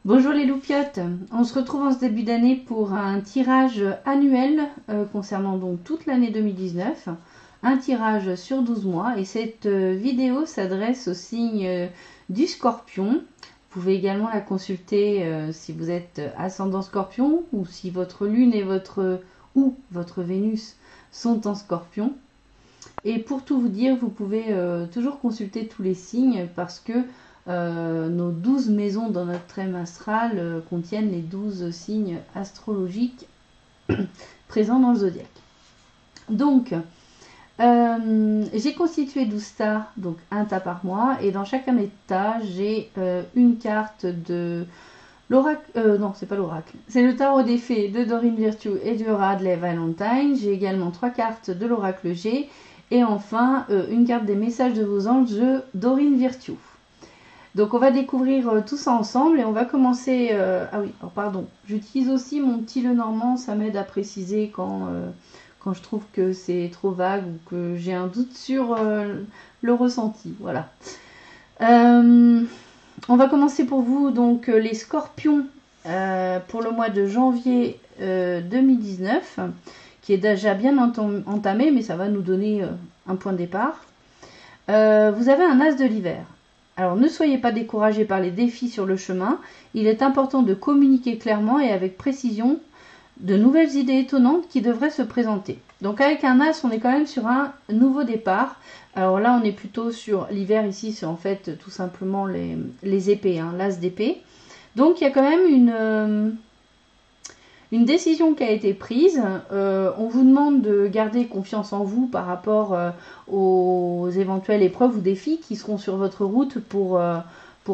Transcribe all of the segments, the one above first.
Bonjour les loupiotes, on se retrouve en ce début d'année pour un tirage annuel concernant donc toute l'année 2019, un tirage sur 12 mois et cette vidéo s'adresse au signe du Scorpion. Vous pouvez également la consulter si vous êtes ascendant Scorpion ou si votre Lune et votre Vénus sont en Scorpion. Et pour tout vous dire, vous pouvez toujours consulter tous les signes parce que nos 12 maisons dans notre thème astral contiennent les 12 signes astrologiques présents dans le zodiaque. Donc, j'ai constitué 12 tas, donc un tas par mois, et dans chacun des tas, j'ai une carte de l'oracle, non, c'est pas l'oracle, c'est le tarot des fées de Doreen Virtue et du Radley Valentine. J'ai également 3 cartes de l'oracle G, et enfin une carte des messages de vos anges de Doreen Virtue. Donc on va découvrir tout ça ensemble et on va commencer... ah oui, alors pardon, j'utilise aussi mon petit Lenormand, ça m'aide à préciser quand je trouve que c'est trop vague ou que j'ai un doute sur le ressenti. Voilà. On va commencer pour vous, donc les scorpions pour le mois de janvier 2019, qui est déjà bien entamé, mais ça va nous donner un point de départ. Vous avez un as de l'hiver. Alors ne soyez pas découragés par les défis sur le chemin, il est important de communiquer clairement et avec précision de nouvelles idées étonnantes qui devraient se présenter. Donc avec un as, on est quand même sur un nouveau départ. Alors là, on est plutôt sur l'hiver ici, c'est en fait tout simplement les épées, hein, l'as d'épée. Donc il y a quand même une décision qui a été prise. On vous demande de garder confiance en vous par rapport aux éventuelles épreuves ou défis qui seront sur votre route pour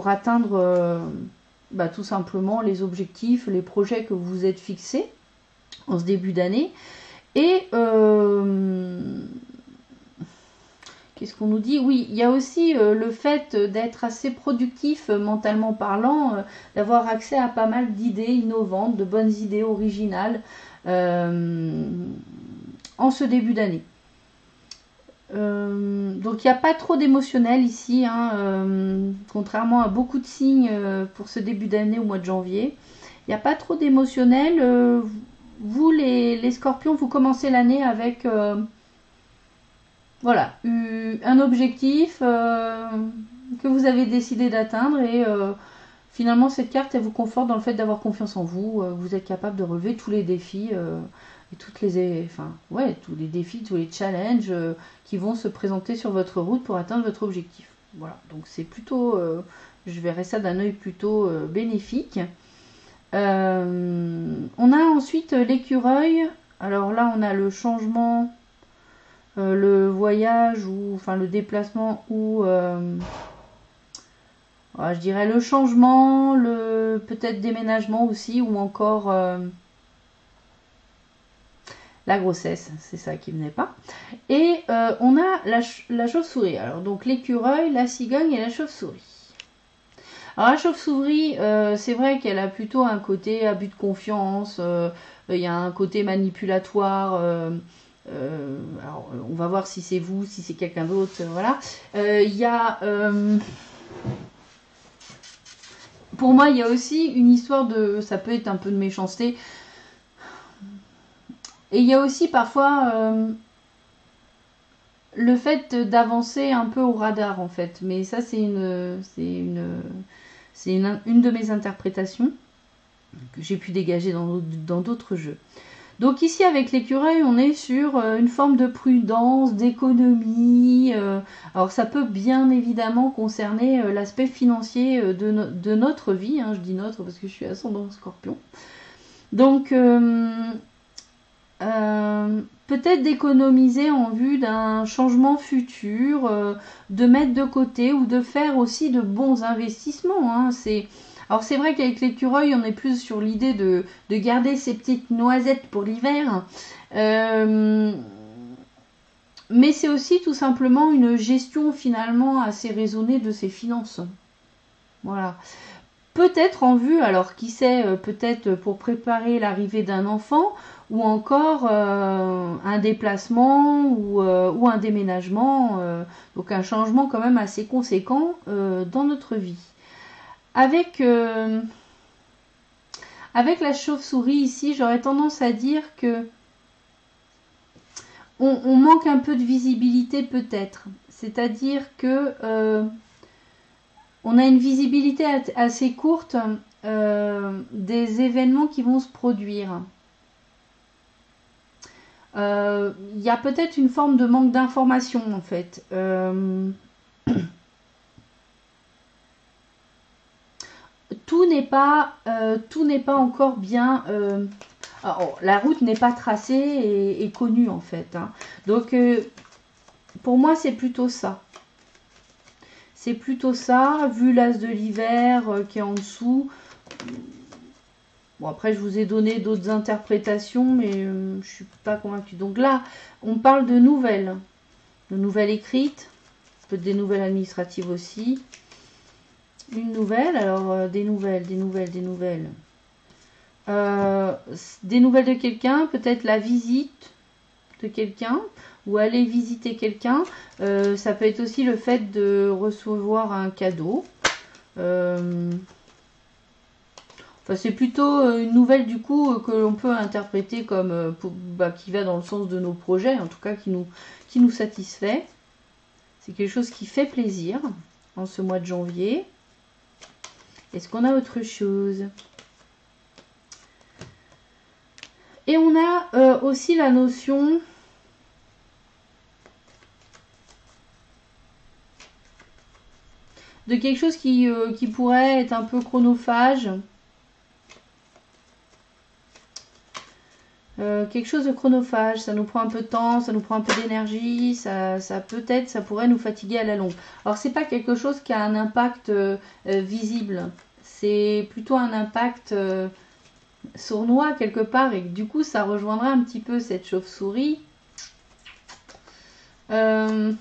atteindre tout simplement les objectifs, les projets que vous vous êtes fixés en ce début d'année. Et qu'est-ce qu'on nous dit? Oui, il y a aussi le fait d'être assez productif mentalement parlant, d'avoir accès à pas mal d'idées innovantes, de bonnes idées originales en ce début d'année. Donc il n'y a pas trop d'émotionnel ici, hein, contrairement à beaucoup de signes pour ce début d'année au mois de janvier. Il n'y a pas trop d'émotionnel. Vous les scorpions, vous commencez l'année avec... voilà, un objectif que vous avez décidé d'atteindre et finalement cette carte elle vous conforte dans le fait d'avoir confiance en vous. Vous êtes capable de relever tous les défis et tous les défis, tous les challenges qui vont se présenter sur votre route pour atteindre votre objectif. Voilà, donc c'est plutôt, je verrai ça d'un œil plutôt bénéfique. On a ensuite l'écureuil. Alors là on a le changement, le voyage ou enfin le déplacement ou je dirais le changement, le peut-être déménagement aussi ou encore la grossesse, c'est ça qui venait pas. Et on a la chauve-souris. Alors donc l'écureuil, la cigogne et la chauve-souris. Alors la chauve-souris, c'est vrai qu'elle a plutôt un côté abus de confiance, il y a un côté manipulatoire. Alors, on va voir si c'est vous, si c'est quelqu'un d'autre, voilà. Il y a... pour moi, il y a aussi une histoire de... Ça peut être un peu de méchanceté. Et il y a aussi parfois le fait d'avancer un peu au radar, en fait. Mais ça, c'est une de mes interprétations que j'ai pu dégager dans d'autres jeux. Donc ici avec l'écureuil, on est sur une forme de prudence, d'économie. Alors ça peut bien évidemment concerner l'aspect financier de notre vie. Hein, je dis notre parce que je suis ascendant Scorpion. Donc peut-être d'économiser en vue d'un changement futur, de mettre de côté ou de faire aussi de bons investissements. Hein, alors c'est vrai qu'avec l'écureuil, on est plus sur l'idée de garder ces petites noisettes pour l'hiver. Mais c'est aussi tout simplement une gestion finalement assez raisonnée de ses finances. Voilà. Peut-être en vue, alors qui sait, peut-être pour préparer l'arrivée d'un enfant ou encore un déplacement ou un déménagement. Donc un changement quand même assez conséquent dans notre vie. Avec Avec la chauve-souris ici, j'aurais tendance à dire que on manque un peu de visibilité peut-être. C'est-à-dire que on a une visibilité assez courte des événements qui vont se produire. Il y a peut-être une forme de manque d'information en fait. Tout n'est pas encore bien. Alors, la route n'est pas tracée et connue en fait. Hein. Donc, pour moi, c'est plutôt ça. C'est plutôt ça, vu l'as de l'hiver qui est en dessous. Bon, après, je vous ai donné d'autres interprétations, mais je ne suis pas convaincue. Donc là, on parle de nouvelles écrites, peut-être des nouvelles administratives aussi. Une nouvelle, alors des nouvelles. Des nouvelles de quelqu'un, peut-être la visite de quelqu'un, ou aller visiter quelqu'un. Ça peut être aussi le fait de recevoir un cadeau. Enfin, c'est plutôt une nouvelle du coup que l'on peut interpréter comme qui va dans le sens de nos projets, en tout cas qui nous satisfait. C'est quelque chose qui fait plaisir en ce mois de janvier. Est-ce qu'on a autre chose? Et on a aussi la notion de quelque chose qui pourrait être un peu chronophage. Quelque chose de chronophage, ça nous prend un peu de temps, ça nous prend un peu d'énergie, ça peut-être, ça pourrait nous fatiguer à la longue. Alors c'est pas quelque chose qui a un impact visible, c'est plutôt un impact sournois quelque part, et du coup ça rejoindra un petit peu cette chauve-souris. Parce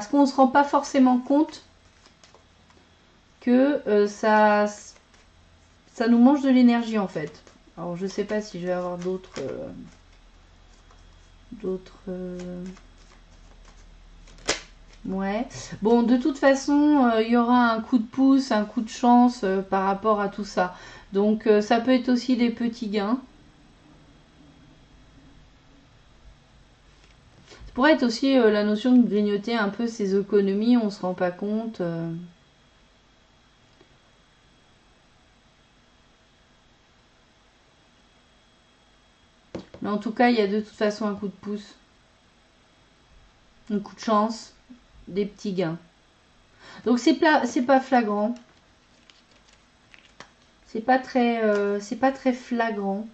qu'on ne se rend pas forcément compte que ça nous mange de l'énergie en fait. Alors je sais pas si je vais avoir d'autres ouais. Bon, de toute façon, il y aura un coup de pouce, un coup de chance par rapport à tout ça. Donc ça peut être aussi des petits gains. Ça pourrait être aussi la notion de grignoter un peu ses économies, on se rend pas compte. Mais en tout cas, il y a de toute façon un coup de pouce, un coup de chance, des petits gains. Donc c'est pas flagrant. C'est pas très flagrant.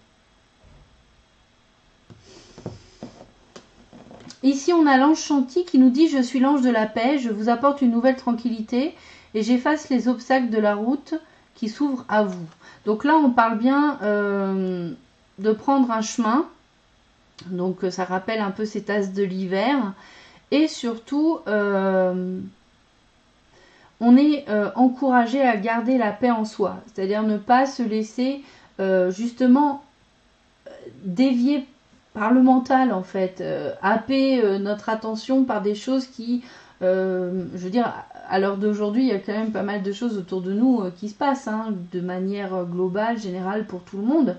Ici, on a l'ange Chanty qui nous dit « Je suis l'ange de la paix, je vous apporte une nouvelle tranquillité et j'efface les obstacles de la route qui s'ouvrent à vous. » Donc là, on parle bien de prendre un chemin. Donc ça rappelle un peu cet as de l'hiver. Et surtout, on est encouragé à garder la paix en soi. C'est-à-dire ne pas se laisser justement dévier par le mental en fait, happer notre attention par des choses qui, je veux dire, à l'heure d'aujourd'hui, il y a quand même pas mal de choses autour de nous qui se passent, hein, de manière globale, générale pour tout le monde.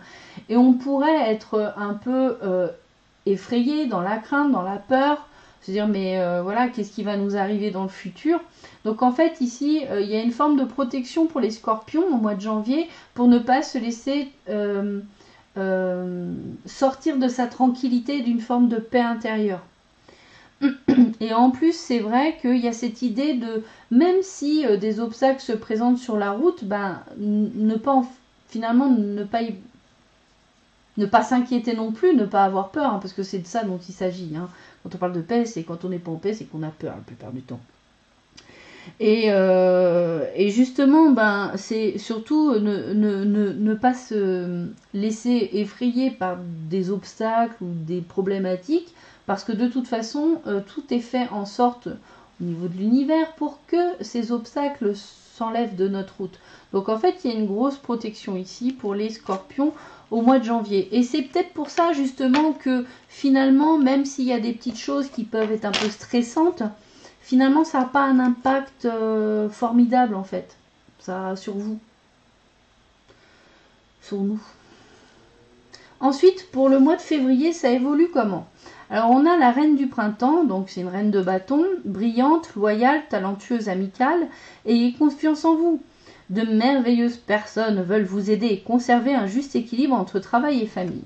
Et on pourrait être un peu effrayé, dans la crainte, dans la peur, se dire mais voilà, qu'est-ce qui va nous arriver dans le futur? Donc en fait ici, il y a une forme de protection pour les scorpions au mois de janvier pour ne pas se laisser sortir de sa tranquillité, d'une forme de paix intérieure. Et en plus, c'est vrai qu'il y a cette idée de, même si des obstacles se présentent sur la route, ben, finalement ne pas s'inquiéter non plus, ne pas avoir peur, hein, parce que c'est de ça dont il s'agit. Hein. Quand on parle de paix, c'est quand on n'est pas en paix, c'est qu'on a peur la plupart du temps. Et justement, ben, c'est surtout ne pas se laisser effrayer par des obstacles ou des problématiques, parce que de toute façon, tout est fait en sorte au niveau de l'univers pour que ces obstacles s'enlèvent de notre route. Donc en fait, il y a une grosse protection ici pour les scorpions au mois de janvier. Et c'est peut-être pour ça justement que finalement, même s'il y a des petites choses qui peuvent être un peu stressantes, finalement, ça n'a pas un impact formidable en fait. ça, sur vous, sur nous. Ensuite, pour le mois de février, ça évolue comment? Alors, on a la reine du printemps, donc c'est une reine de bâton, brillante, loyale, talentueuse, amicale. Ayez confiance en vous. De merveilleuses personnes veulent vous aider et conserver un juste équilibre entre travail et famille.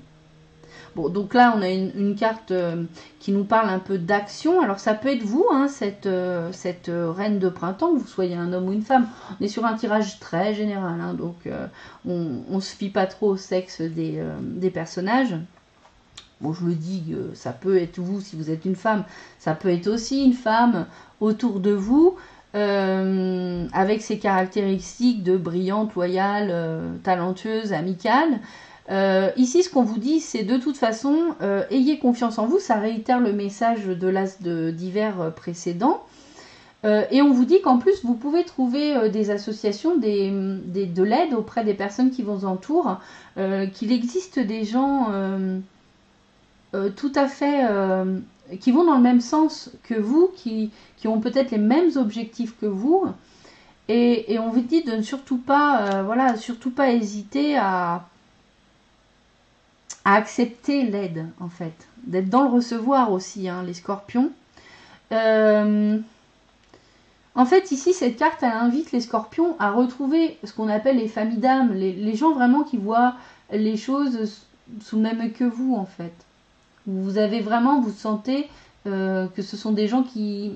Bon, donc là, on a une carte qui nous parle un peu d'action. Alors, ça peut être vous, hein, cette reine de printemps, que vous soyez un homme ou une femme. On est sur un tirage très général, hein, donc on ne se fie pas trop au sexe des personnages. Bon, je le dis, ça peut être vous si vous êtes une femme. Ça peut être aussi une femme autour de vous, avec ses caractéristiques de brillante, loyale, talentueuse, amicale. Ici, ce qu'on vous dit, c'est de toute façon, ayez confiance en vous. Ça réitère le message de l'as d'hiver précédent. Et on vous dit qu'en plus, vous pouvez trouver des associations, de l'aide auprès des personnes qui vous entourent, qu'il existe des gens tout à fait qui vont dans le même sens que vous, qui ont peut-être les mêmes objectifs que vous. Et on vous dit de ne surtout pas, voilà, surtout pas hésiter à accepter l'aide, en fait. D'être dans le recevoir aussi, hein, les scorpions. En fait, ici, cette carte, elle invite les scorpions à retrouver ce qu'on appelle les familles d'âme, les gens vraiment qui voient les choses sous le même œil que vous, en fait. Vous avez vraiment, vous sentez que ce sont des gens qui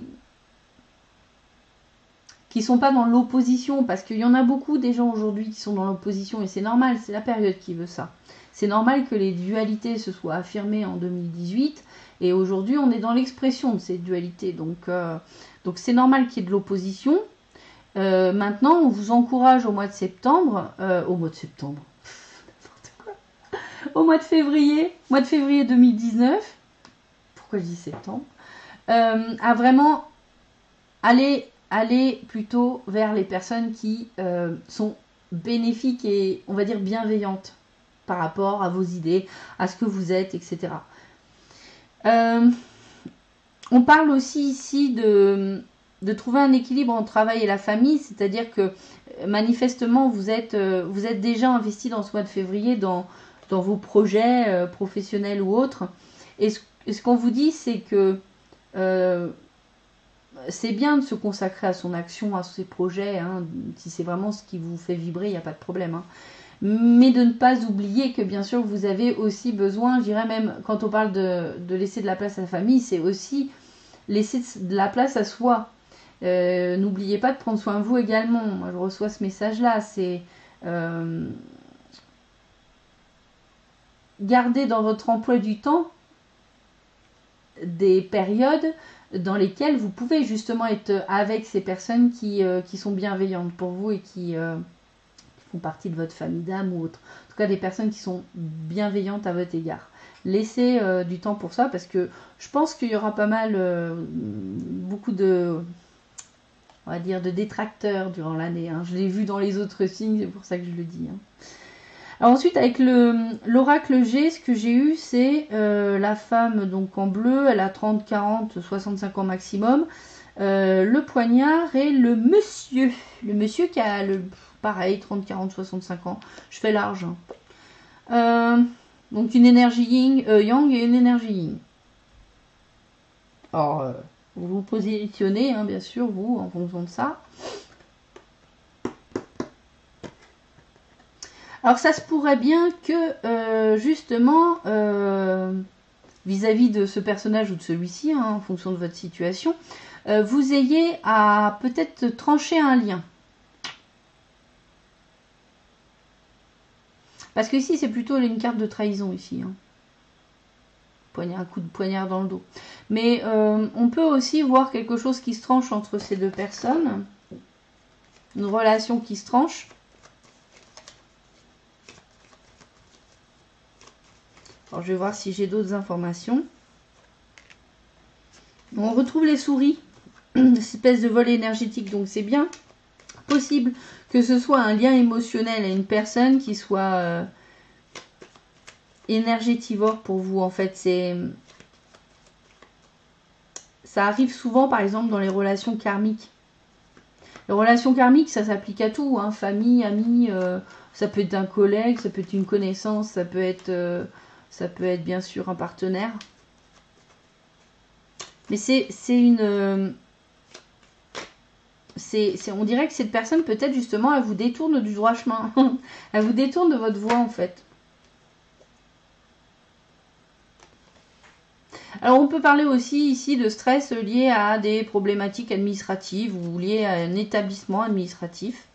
sont pas dans l'opposition, parce qu'il y en a beaucoup des gens aujourd'hui qui sont dans l'opposition, et c'est normal, c'est la période qui veut ça. C'est normal que les dualités se soient affirmées en 2018, et aujourd'hui on est dans l'expression de ces dualités, donc c'est normal qu'il y ait de l'opposition. Maintenant, on vous encourage au mois de septembre, au mois de février 2019, pourquoi je dis septembre, à vraiment aller plutôt vers les personnes qui sont bénéfiques et, on va dire, bienveillantes par rapport à vos idées, à ce que vous êtes, etc. On parle aussi ici de trouver un équilibre entre travail et la famille, c'est-à-dire que manifestement, vous êtes déjà investi dans ce mois de février dans vos projets professionnels ou autres. Et ce qu'on vous dit, c'est que c'est bien de se consacrer à son action, à ses projets, hein, si c'est vraiment ce qui vous fait vibrer, il n'y a pas de problème. Hein. Mais de ne pas oublier que bien sûr vous avez aussi besoin, je dirais même quand on parle de laisser de la place à la famille, c'est aussi laisser de la place à soi. N'oubliez pas de prendre soin de vous également. Moi je reçois ce message-là, c'est garder dans votre emploi du temps des périodes dans lesquelles vous pouvez justement être avec ces personnes qui sont bienveillantes pour vous et qui font partie de votre famille d'âme ou autre. En tout cas, des personnes qui sont bienveillantes à votre égard. Laissez du temps pour ça parce que je pense qu'il y aura pas mal, beaucoup de, on va dire, de détracteurs durant l'année. Hein. Je l'ai vu dans les autres signes, c'est pour ça que je le dis. Hein. Alors ensuite, avec l'oracle G, ce que j'ai eu, c'est la femme donc en bleu, elle a 30, 40, 65 ans maximum, le poignard et le monsieur. Le monsieur qui a pareil, 30, 40, 65 ans. Je fais large. Hein. Donc une énergie yang et une énergie yin. Alors, vous vous positionnez, hein, bien sûr, vous, en fonction de ça. Alors ça se pourrait bien que justement vis-à-vis de ce personnage ou de celui-ci, hein, en fonction de votre situation, vous ayez à peut-être trancher un lien. Parce que ici c'est plutôt une carte de trahison ici. Hein. Un coup de poignard dans le dos. Mais on peut aussi voir quelque chose qui se tranche entre ces deux personnes. Une relation qui se tranche. Alors, je vais voir si j'ai d'autres informations. On retrouve les souris, une espèce de vol énergétique, donc c'est bien possible que ce soit un lien émotionnel à une personne qui soit énergétivore pour vous. En fait, ça arrive souvent, par exemple, dans les relations karmiques. Les relations karmiques, ça s'applique à tout, hein, famille, amis, ça peut être un collègue, ça peut être une connaissance, ça peut être bien sûr un partenaire. Mais c'est une... on dirait que cette personne, peut-être justement, elle vous détourne du droit chemin. Elle vous détourne de votre voie, en fait. Alors, on peut parler aussi ici de stress lié à des problématiques administratives ou lié à un établissement administratif.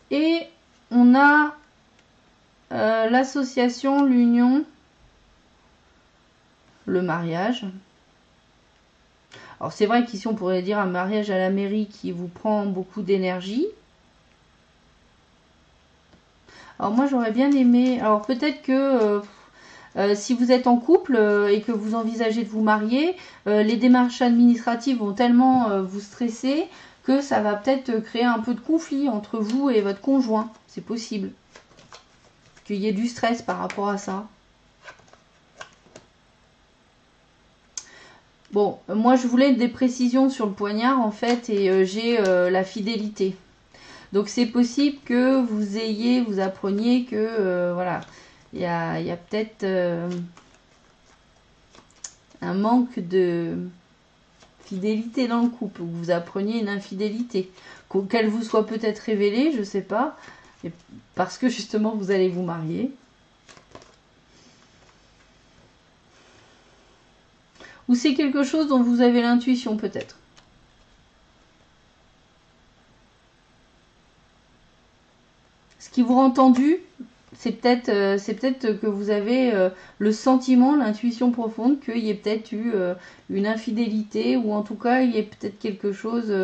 Et on a l'association, l'union, le mariage. Alors c'est vrai qu'ici on pourrait dire un mariage à la mairie qui vous prend beaucoup d'énergie. Alors moi j'aurais bien aimé, alors peut-être que si vous êtes en couple et que vous envisagez de vous marier, les démarches administratives vont tellement vous stresser que ça va peut-être créer un peu de conflit entre vous et votre conjoint. C'est possible qu'il y ait du stress par rapport à ça. Bon, moi je voulais des précisions sur le poignard en fait et j'ai la fidélité. Donc c'est possible que vous appreniez que voilà, il y a peut-être un manque de fidélité dans le couple, ou vous appreniez une infidélité, qu'elle vous soit peut-être révélée, je sais pas, parce que justement vous allez vous marier. Ou c'est quelque chose dont vous avez l'intuition peut-être. Ce qui vous rend tendu, c'est peut-être que vous avez le sentiment, l'intuition profonde qu'il y ait peut-être eu une infidélité, ou en tout cas il y ait peut-être quelque chose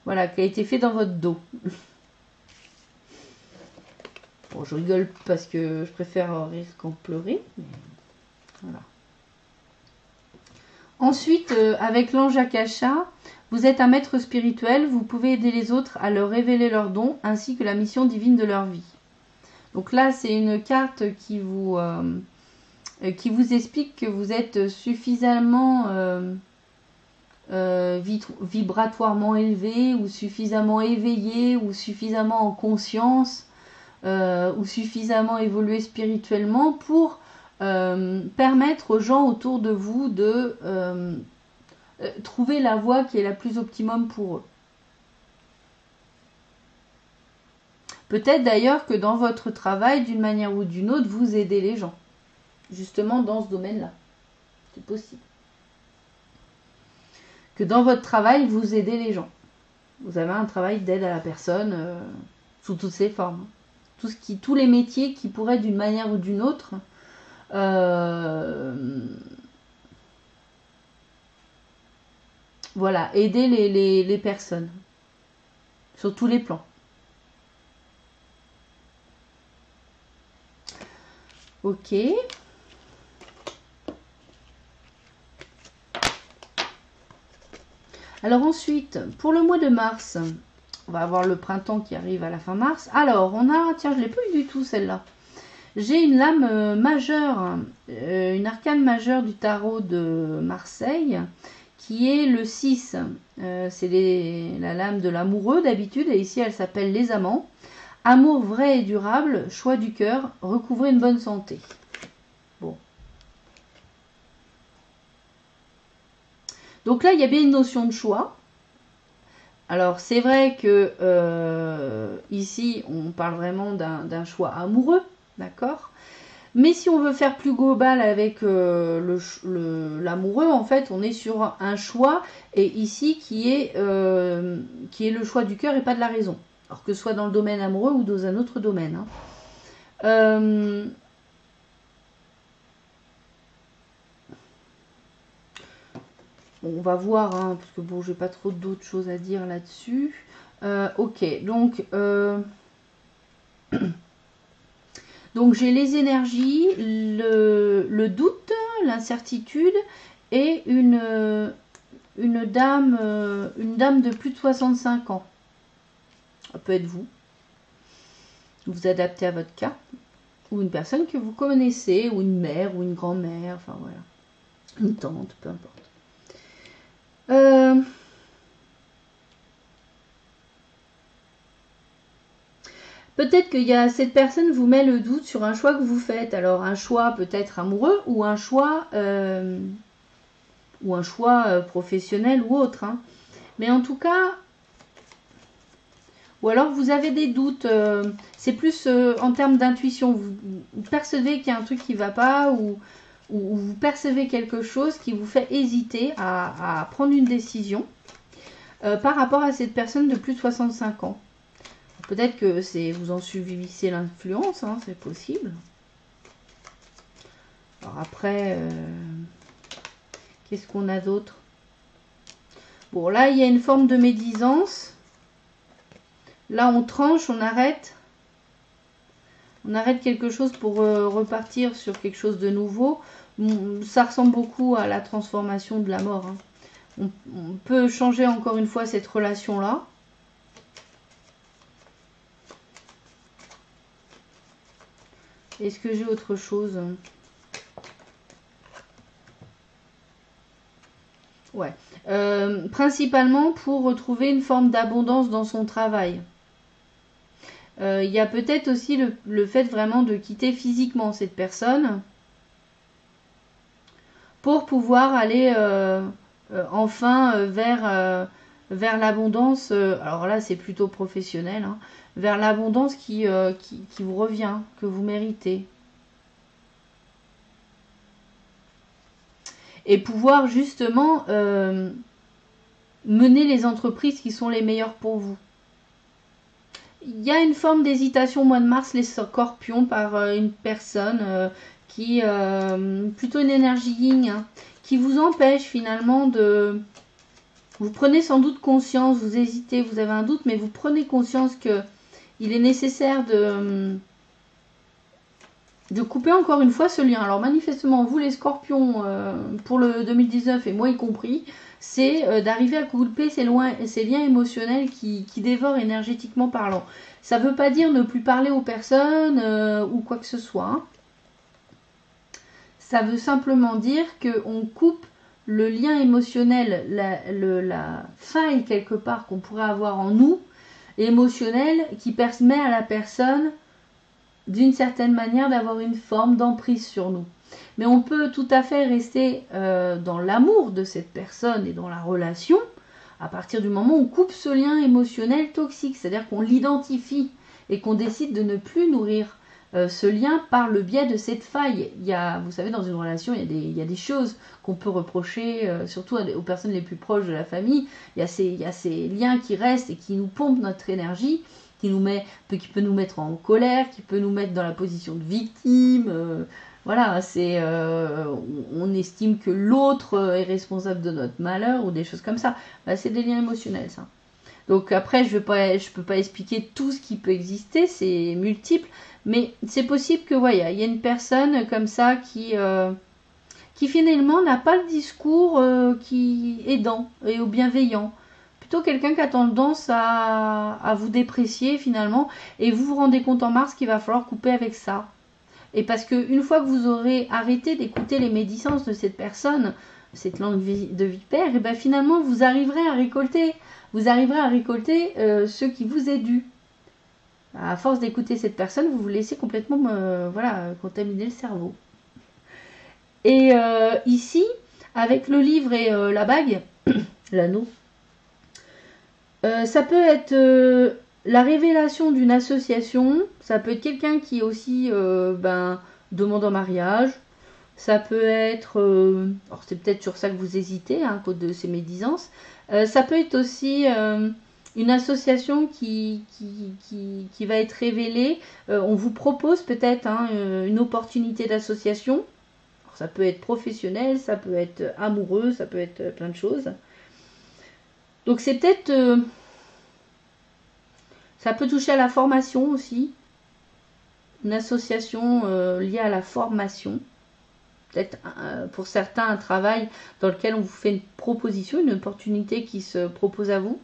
voilà, qui a été fait dans votre dos. Bon, je rigole parce que je préfère rire qu'en pleurer. Mais voilà. Ensuite, avec l'ange Akasha, vous êtes un maître spirituel, vous pouvez aider les autres à leur révéler leurs dons ainsi que la mission divine de leur vie. Donc là, c'est une carte qui vous explique que vous êtes suffisamment vibratoirement élevé, ou suffisamment éveillé, ou suffisamment en conscience, ou suffisamment évolué spirituellement pour permettre aux gens autour de vous de trouver la voie qui est la plus optimum pour eux. Peut-être d'ailleurs que dans votre travail, d'une manière ou d'une autre, vous aidez les gens. Justement dans ce domaine-là. C'est possible. Que dans votre travail, vous aidez les gens. Vous avez un travail d'aide à la personne sous toutes ses formes. Tous les métiers qui pourraient d'une manière ou d'une autre voilà, aider les personnes. Sur tous les plans. Ok. Alors ensuite, pour le mois de mars, on va avoir le printemps qui arrive à la fin mars. Alors, on a, tiens, je ne l'ai pas eu du tout celle-là. J'ai une lame majeure, une arcane majeure du tarot de Marseille, qui est le 6. C'est la lame de l'amoureux d'habitude, et ici elle s'appelle les amants. Amour vrai et durable, choix du cœur, recouvrer une bonne santé. Bon. Donc là, il y a bien une notion de choix. Alors, c'est vrai que ici, on parle vraiment d'un choix amoureux, d'accord ? Mais si on veut faire plus global avec l'amoureux, en fait, on est sur un choix, et ici, qui est le choix du cœur et pas de la raison. Alors que ce soit dans le domaine amoureux ou dans un autre domaine. Hein. On va voir, hein, parce que bon, j'ai pas trop d'autres choses à dire là-dessus. Ok, donc donc j'ai les énergies, le doute, l'incertitude et une dame de plus de 65 ans. Ça peut être vous. Vous adaptez à votre cas. ou une personne que vous connaissez, ou une mère, ou une grand-mère, enfin voilà, une tante, peu importe. Peut-être qu'il y a cette personne vous met le doute sur un choix que vous faites. Alors un choix peut-être amoureux ou un choix professionnel ou autre. Hein. Mais en tout cas, ou alors vous avez des doutes. C'est plus en termes d'intuition. Vous percevez qu'il y a un truc qui ne va pas ou vous percevez quelque chose qui vous fait hésiter à prendre une décision par rapport à cette personne de plus de 65 ans. Peut-être que vous en subissez l'influence, hein, c'est possible. Alors après, qu'est-ce qu'on a d'autre? Bon, là, il y a une forme de médisance. Là, on tranche, on arrête. On arrête quelque chose pour repartir sur quelque chose de nouveau. Ça ressemble beaucoup à la transformation de la mort. Hein. On peut changer encore une fois cette relation-là. Est-ce que j'ai autre chose? Ouais. Principalement pour retrouver une forme d'abondance dans son travail. Il y a peut-être aussi le fait vraiment de quitter physiquement cette personne pour pouvoir aller enfin vers l'abondance. Alors là, c'est plutôt professionnel. Hein, vers l'abondance qui vous revient, que vous méritez. Et pouvoir justement mener les entreprises qui sont les meilleures pour vous. Il y a une forme d'hésitation au mois de mars, les scorpions, par une personne qui, plutôt une énergie yin, hein, qui vous empêche finalement de... Vous prenez sans doute conscience, vous hésitez, vous avez un doute, mais vous prenez conscience que il est nécessaire de couper encore une fois ce lien. Alors manifestement, vous les scorpions, pour le 2019, et moi y compris, c'est d'arriver à couper ces liens émotionnels qui dévorent énergétiquement parlant. Ça ne veut pas dire ne plus parler aux personnes ou quoi que ce soit. Hein. Ça veut simplement dire qu'on coupe le lien émotionnel, la faille quelque part qu'on pourrait avoir en nous, émotionnelle, qui permet à la personne d'une certaine manière d'avoir une forme d'emprise sur nous. Mais on peut tout à fait rester dans l'amour de cette personne et dans la relation à partir du moment où on coupe ce lien émotionnel toxique, c'est-à-dire qu'on l'identifie et qu'on décide de ne plus nourrir ce lien par le biais de cette faille. Il y a, vous savez, dans une relation, il y a des choses qu'on peut reprocher, surtout aux personnes les plus proches de la famille. Il y a ces liens qui restent et qui nous pompent notre énergie, qui peut nous mettre en colère, qui peut nous mettre dans la position de victime. Voilà, on estime que l'autre est responsable de notre malheur ou des choses comme ça. Bah, c'est des liens émotionnels, ça. Donc après, je peux pas expliquer tout ce qui peut exister, c'est multiple, mais c'est possible que voilà, il y a une personne comme ça qui finalement n'a pas le discours qui aidant et bienveillant. Plutôt quelqu'un qui a tendance à vous déprécier finalement, et vous vous rendez compte en mars qu'il va falloir couper avec ça. Et parce qu'une fois que vous aurez arrêté d'écouter les médisances de cette personne, cette langue de vipère, et ben finalement vous arriverez à récolter ce qui vous est dû. À force d'écouter cette personne, vous vous laissez complètement contaminer le cerveau. Et ici, avec le livre et la bague, l'anneau, ça peut être la révélation d'une association, ça peut être quelqu'un qui aussi demande en mariage, ça peut être, alors c'est peut-être sur ça que vous hésitez, à cause de ces médisances, ça peut être aussi une association qui va être révélée, on vous propose peut-être une opportunité d'association, ça peut être professionnel, ça peut être amoureux, ça peut être plein de choses. Donc c'est peut-être... ça peut toucher à la formation aussi. Une association liée à la formation. Peut-être pour certains un travail dans lequel on vous fait une proposition, une opportunité qui se propose à vous.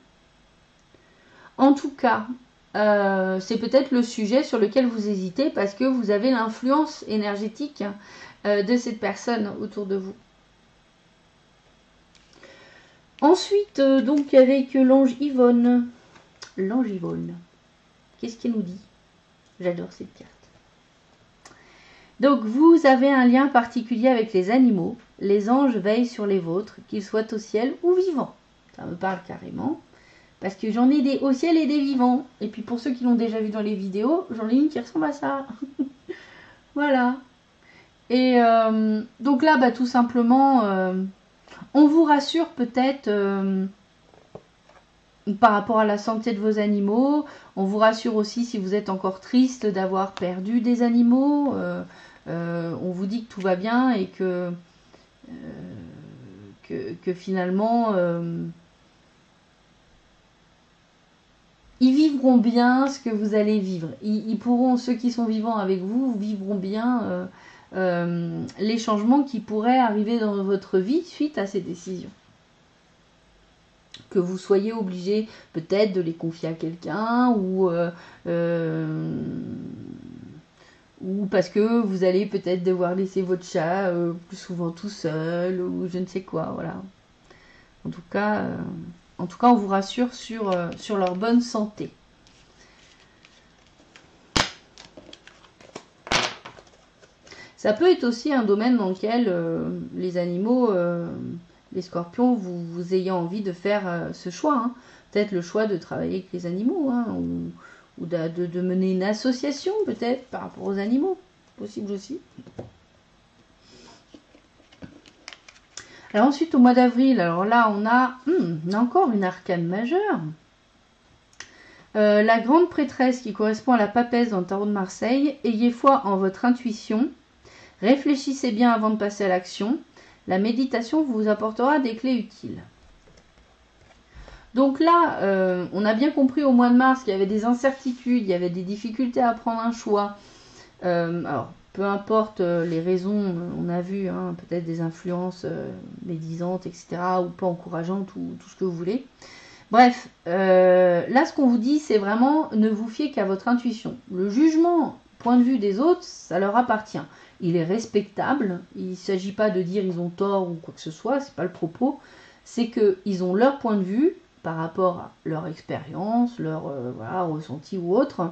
En tout cas, c'est peut-être le sujet sur lequel vous hésitez parce que vous avez l'influence énergétique de cette personne autour de vous. Ensuite, donc avec l'ange Yvonne. L'ange Yvonne. Qu'est-ce qu'elle nous dit? J'adore cette carte. Donc, vous avez un lien particulier avec les animaux. Les anges veillent sur les vôtres, qu'ils soient au ciel ou vivants. Ça me parle carrément. Parce que j'en ai des au ciel et des vivants. Et puis pour ceux qui l'ont déjà vu dans les vidéos, j'en ai une qui ressemble à ça. Voilà. Et donc là, bah, tout simplement, on vous rassure peut-être par rapport à la santé de vos animaux. On vous rassure aussi si vous êtes encore triste d'avoir perdu des animaux. On vous dit que tout va bien et que finalement... ils vivront bien ce que vous allez vivre. Ils pourront, ceux qui sont vivants avec vous, vivront bien les changements qui pourraient arriver dans votre vie suite à ces décisions. Que vous soyez obligé peut-être de les confier à quelqu'un ou parce que vous allez peut-être devoir laisser votre chat plus souvent tout seul ou je ne sais quoi. Voilà. En tout cas, on vous rassure sur leur bonne santé. Ça peut être aussi un domaine dans lequel les animaux, les scorpions, vous ayez envie de faire ce choix. Hein. Peut-être le choix de travailler avec les animaux hein, ou de mener une association peut-être par rapport aux animaux. Possible aussi. Alors ensuite, au mois d'avril, alors là, on a encore une arcane majeure. La grande prêtresse qui correspond à la papesse dans le tarot de Marseille. Ayez foi en votre intuition. Réfléchissez bien avant de passer à l'action. La méditation vous apportera des clés utiles. Donc là, on a bien compris au mois de mars qu'il y avait des incertitudes, il y avait des difficultés à prendre un choix. Alors, peu importe les raisons, on a vu hein, peut-être des influences médisantes, etc. ou pas encourageantes ou tout ce que vous voulez. Bref, là ce qu'on vous dit, c'est vraiment ne vous fiez qu'à votre intuition. Le jugement, point de vue des autres, ça leur appartient. Il est respectable, il ne s'agit pas de dire ils ont tort ou quoi que ce soit, c'est pas le propos. C'est qu'ils ont leur point de vue par rapport à leur expérience, leur voilà, ressenti ou autre.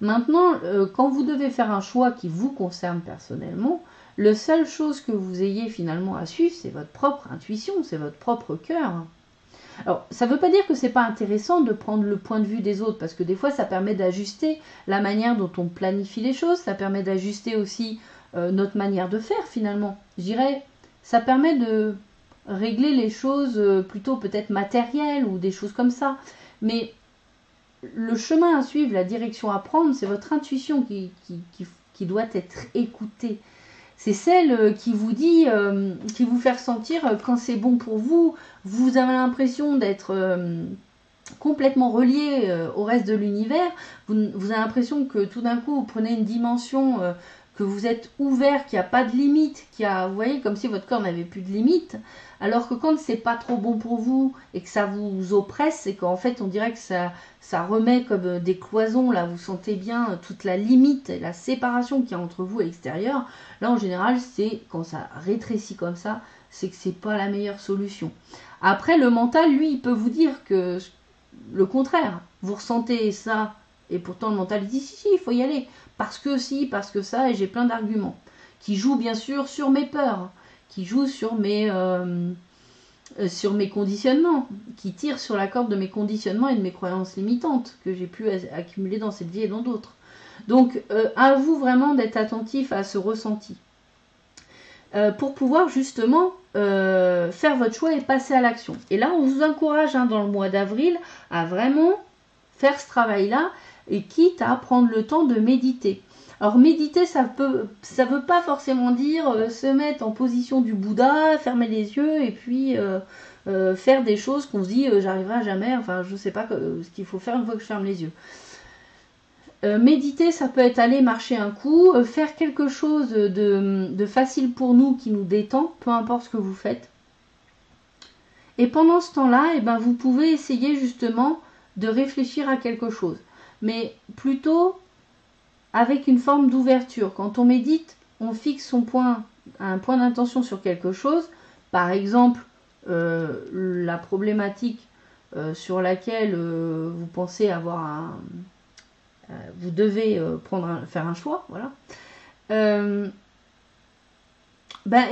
Maintenant, quand vous devez faire un choix qui vous concerne personnellement, la seule chose que vous ayez finalement à suivre, c'est votre propre intuition, c'est votre propre cœur. Alors, ça ne veut pas dire que c'est pas intéressant de prendre le point de vue des autres, parce que des fois, ça permet d'ajuster la manière dont on planifie les choses, ça permet d'ajuster aussi notre manière de faire finalement. Je dirais, ça permet de régler les choses plutôt peut-être matérielles ou des choses comme ça. Mais le chemin à suivre, la direction à prendre, c'est votre intuition qui doit être écoutée. C'est celle qui vous dit, qui vous fait ressentir quand c'est bon pour vous. Vous avez l'impression d'être complètement relié au reste de l'univers. Vous avez l'impression que tout d'un coup, vous prenez une dimension, que vous êtes ouvert, qu'il n'y a pas de limite, vous voyez, comme si votre corps n'avait plus de limite. Alors que quand c'est pas trop bon pour vous et que ça vous oppresse, et qu'en fait on dirait que ça remet comme des cloisons, là vous sentez bien toute la limite et la séparation qu'il y a entre vous et l'extérieur, là en général c'est quand ça rétrécit comme ça, c'est que c'est pas la meilleure solution. Après le mental, lui, il peut vous dire que le contraire, vous ressentez ça et pourtant le mental dit si, il faut y aller, parce que si, parce que ça, et j'ai plein d'arguments qui jouent bien sûr sur mes peurs, qui joue sur mes conditionnements, qui tire sur la corde de mes conditionnements et de mes croyances limitantes que j'ai pu accumuler dans cette vie et dans d'autres. Donc, à vous vraiment d'être attentif à ce ressenti. Pour pouvoir justement faire votre choix et passer à l'action. Et là, on vous encourage dans le mois d'avril à vraiment faire ce travail-là et quitte à prendre le temps de méditer. Alors méditer, ça veut pas forcément dire se mettre en position du Bouddha, fermer les yeux et puis faire des choses qu'on se dit j'arriverai jamais, enfin je sais pas ce qu'il faut faire une fois que je ferme les yeux. Méditer, ça peut être aller marcher un coup, faire quelque chose de facile pour nous, qui nous détend, peu importe ce que vous faites. Et pendant ce temps-là, vous pouvez essayer justement de réfléchir à quelque chose. mais plutôt avec une forme d'ouverture. Quand on médite, on fixe un point d'intention sur quelque chose. Par exemple, la problématique sur laquelle vous pensez avoir vous devez faire un choix, voilà.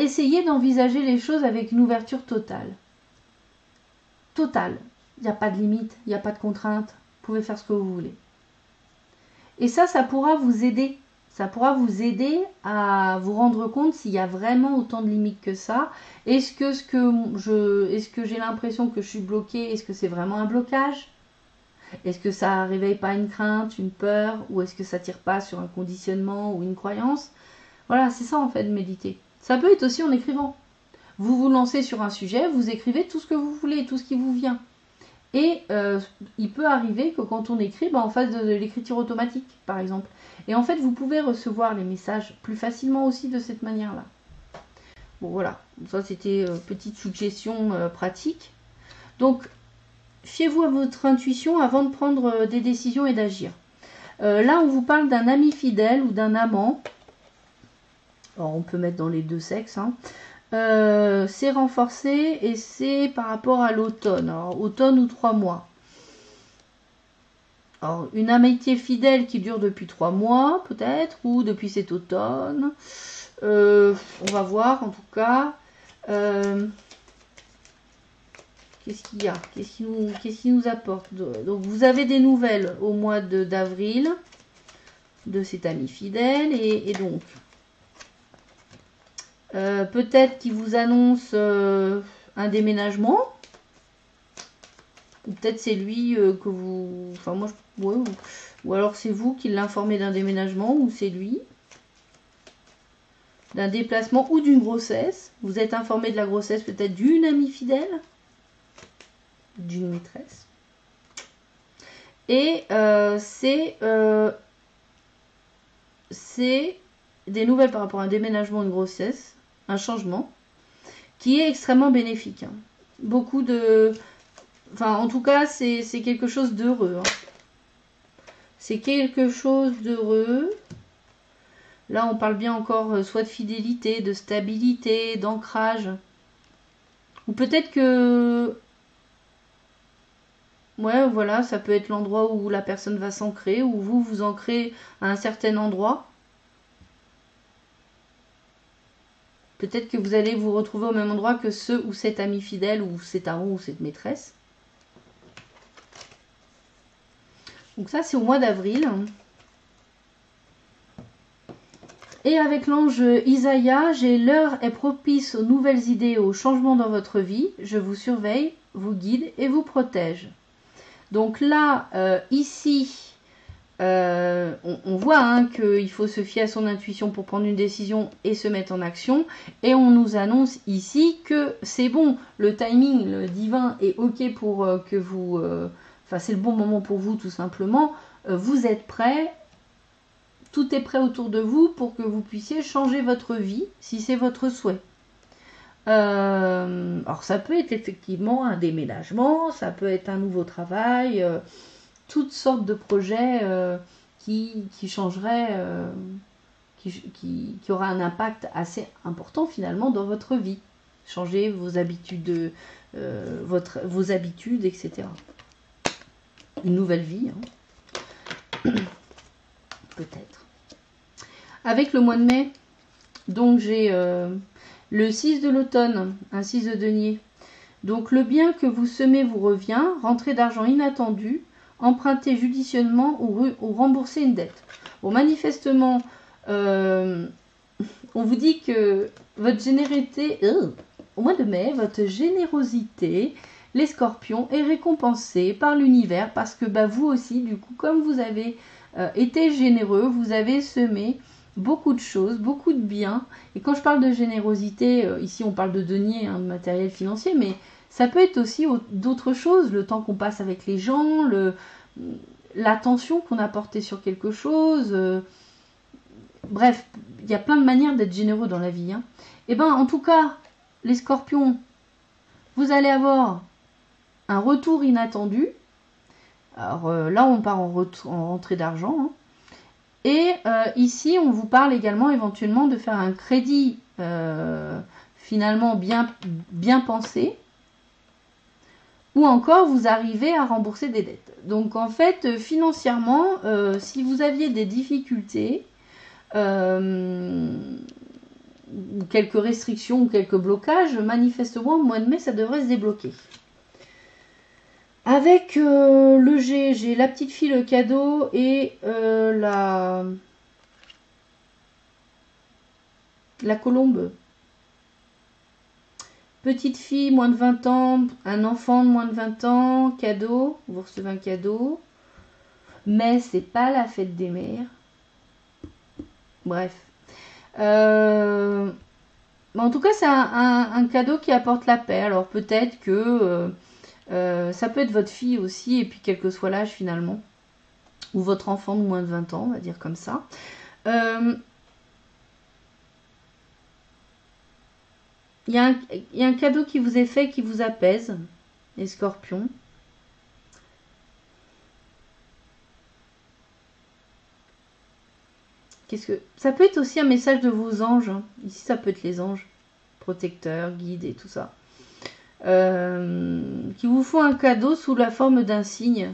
Essayez d'envisager les choses avec une ouverture totale. Totale. Il n'y a pas de limite, il n'y a pas de contrainte. Vous pouvez faire ce que vous voulez. Et ça pourra vous aider. Ça pourra vous aider à vous rendre compte s'il y a vraiment autant de limites que ça. Est-ce que j'ai l'impression que je suis bloquée? Est-ce que c'est vraiment un blocage? Est-ce que ça ne réveille pas une crainte, une peur? Ou est-ce que ça ne tire pas sur un conditionnement ou une croyance? Voilà, c'est ça en fait de méditer. Ça peut être aussi en écrivant. Vous vous lancez sur un sujet, vous écrivez tout ce que vous voulez, tout ce qui vous vient. Et il peut arriver que quand on écrit, on fasse de l'écriture automatique, par exemple. Et en fait, vous pouvez recevoir les messages plus facilement aussi de cette manière-là. Bon, voilà. Ça, c'était petite suggestion pratique. Donc, fiez-vous à votre intuition avant de prendre des décisions et d'agir. Là, on vous parle d'un ami fidèle ou d'un amant. Alors, on peut mettre dans les deux sexes, hein. C'est renforcé et c'est par rapport à l'automne. Alors, automne ou 3 mois. Alors, une amitié fidèle qui dure depuis 3 mois, peut-être, ou depuis cet automne. On va voir, en tout cas. Qu'est-ce qu'il y a? Qu'est-ce qui nous apporte? Donc, vous avez des nouvelles au mois d'avril de cet ami fidèle. Et donc... peut-être qu'il vous annonce un déménagement. Ou peut-être c'est lui que vous... Enfin, moi, ouais, ou alors c'est vous qui l'informez d'un déménagement, ou c'est lui. D'un déplacement ou d'une grossesse. Vous êtes informé de la grossesse peut-être d'une amie fidèle. D'une maîtresse. Et c'est des nouvelles par rapport à un déménagement, une grossesse. Un changement qui est extrêmement bénéfique. Hein. Beaucoup de... Enfin, en tout cas, c'est quelque chose d'heureux. Hein. C'est quelque chose d'heureux. Là, on parle bien encore soit de fidélité, de stabilité, d'ancrage. Ou peut-être que... Ouais, voilà, ça peut être l'endroit où la personne va s'ancrer, ou vous vous ancrez à un certain endroit. Peut-être que vous allez vous retrouver au même endroit que ce ou cet ami fidèle, ou cet amant, ou cette maîtresse. Donc ça, c'est au mois d'avril. Et avec l'ange Isaïe, j'ai l'heure est propice aux nouvelles idées et aux changements dans votre vie. Je vous surveille, vous guide et vous protège. Donc là, ici, on voit hein, qu'il faut se fier à son intuition pour prendre une décision et se mettre en action. Et on nous annonce ici que c'est bon, le timing, le divin est ok pour que vous... Enfin, c'est le bon moment pour vous tout simplement. Vous êtes prêts. Tout est prêt autour de vous pour que vous puissiez changer votre vie si c'est votre souhait. Alors ça peut être effectivement un déménagement, ça peut être un nouveau travail, toutes sortes de projets qui changeraient, qui aura un impact assez important finalement dans votre vie. Changer vos habitudes, vos habitudes, etc. Une nouvelle vie, hein. Peut-être. Avec le mois de mai, donc j'ai le 6 de l'automne, un 6 de denier. Donc le bien que vous semez vous revient, rentrée d'argent inattendue, emprunter judicieusement ou rembourser une dette. Bon, manifestement, on vous dit que votre générosité, au mois de mai, votre générosité, les scorpions, est récompensée par l'univers parce que vous aussi, du coup, comme vous avez été généreux, vous avez semé beaucoup de choses, beaucoup de biens. Et quand je parle de générosité, ici on parle de deniers, hein, de matériel financier, mais ça peut être aussi d'autres choses, le temps qu'on passe avec les gens, l'attention qu'on a portée sur quelque chose. Bref, il y a plein de manières d'être généreux dans la vie. Hein. Et ben, en tout cas, les scorpions, vous allez avoir un retour inattendu. Alors là, on part en rentrée d'argent. Hein. Et ici, on vous parle également éventuellement de faire un crédit finalement bien pensé. Ou encore, vous arrivez à rembourser des dettes. Donc en fait, financièrement, si vous aviez des difficultés, ou quelques restrictions ou quelques blocages, manifestement au mois de mai ça devrait se débloquer. Avec le G, j'ai la petite fille, le cadeau et la colombe. Petite fille, moins de 20 ans, un enfant de moins de 20 ans, cadeau, vous recevez un cadeau. Mais c'est pas la fête des mères. Bref. En tout cas, c'est un cadeau qui apporte la paix. Alors peut-être que ça peut être votre fille aussi, et puis quel que soit l'âge finalement. Ou votre enfant de moins de 20 ans, on va dire comme ça. Il y a un cadeau qui vous est fait qui vous apaise, les scorpions. Ça peut être aussi un message de vos anges. Hein. Ici, ça peut être les anges, protecteurs, guides et tout ça. Qui vous font un cadeau sous la forme d'un signe.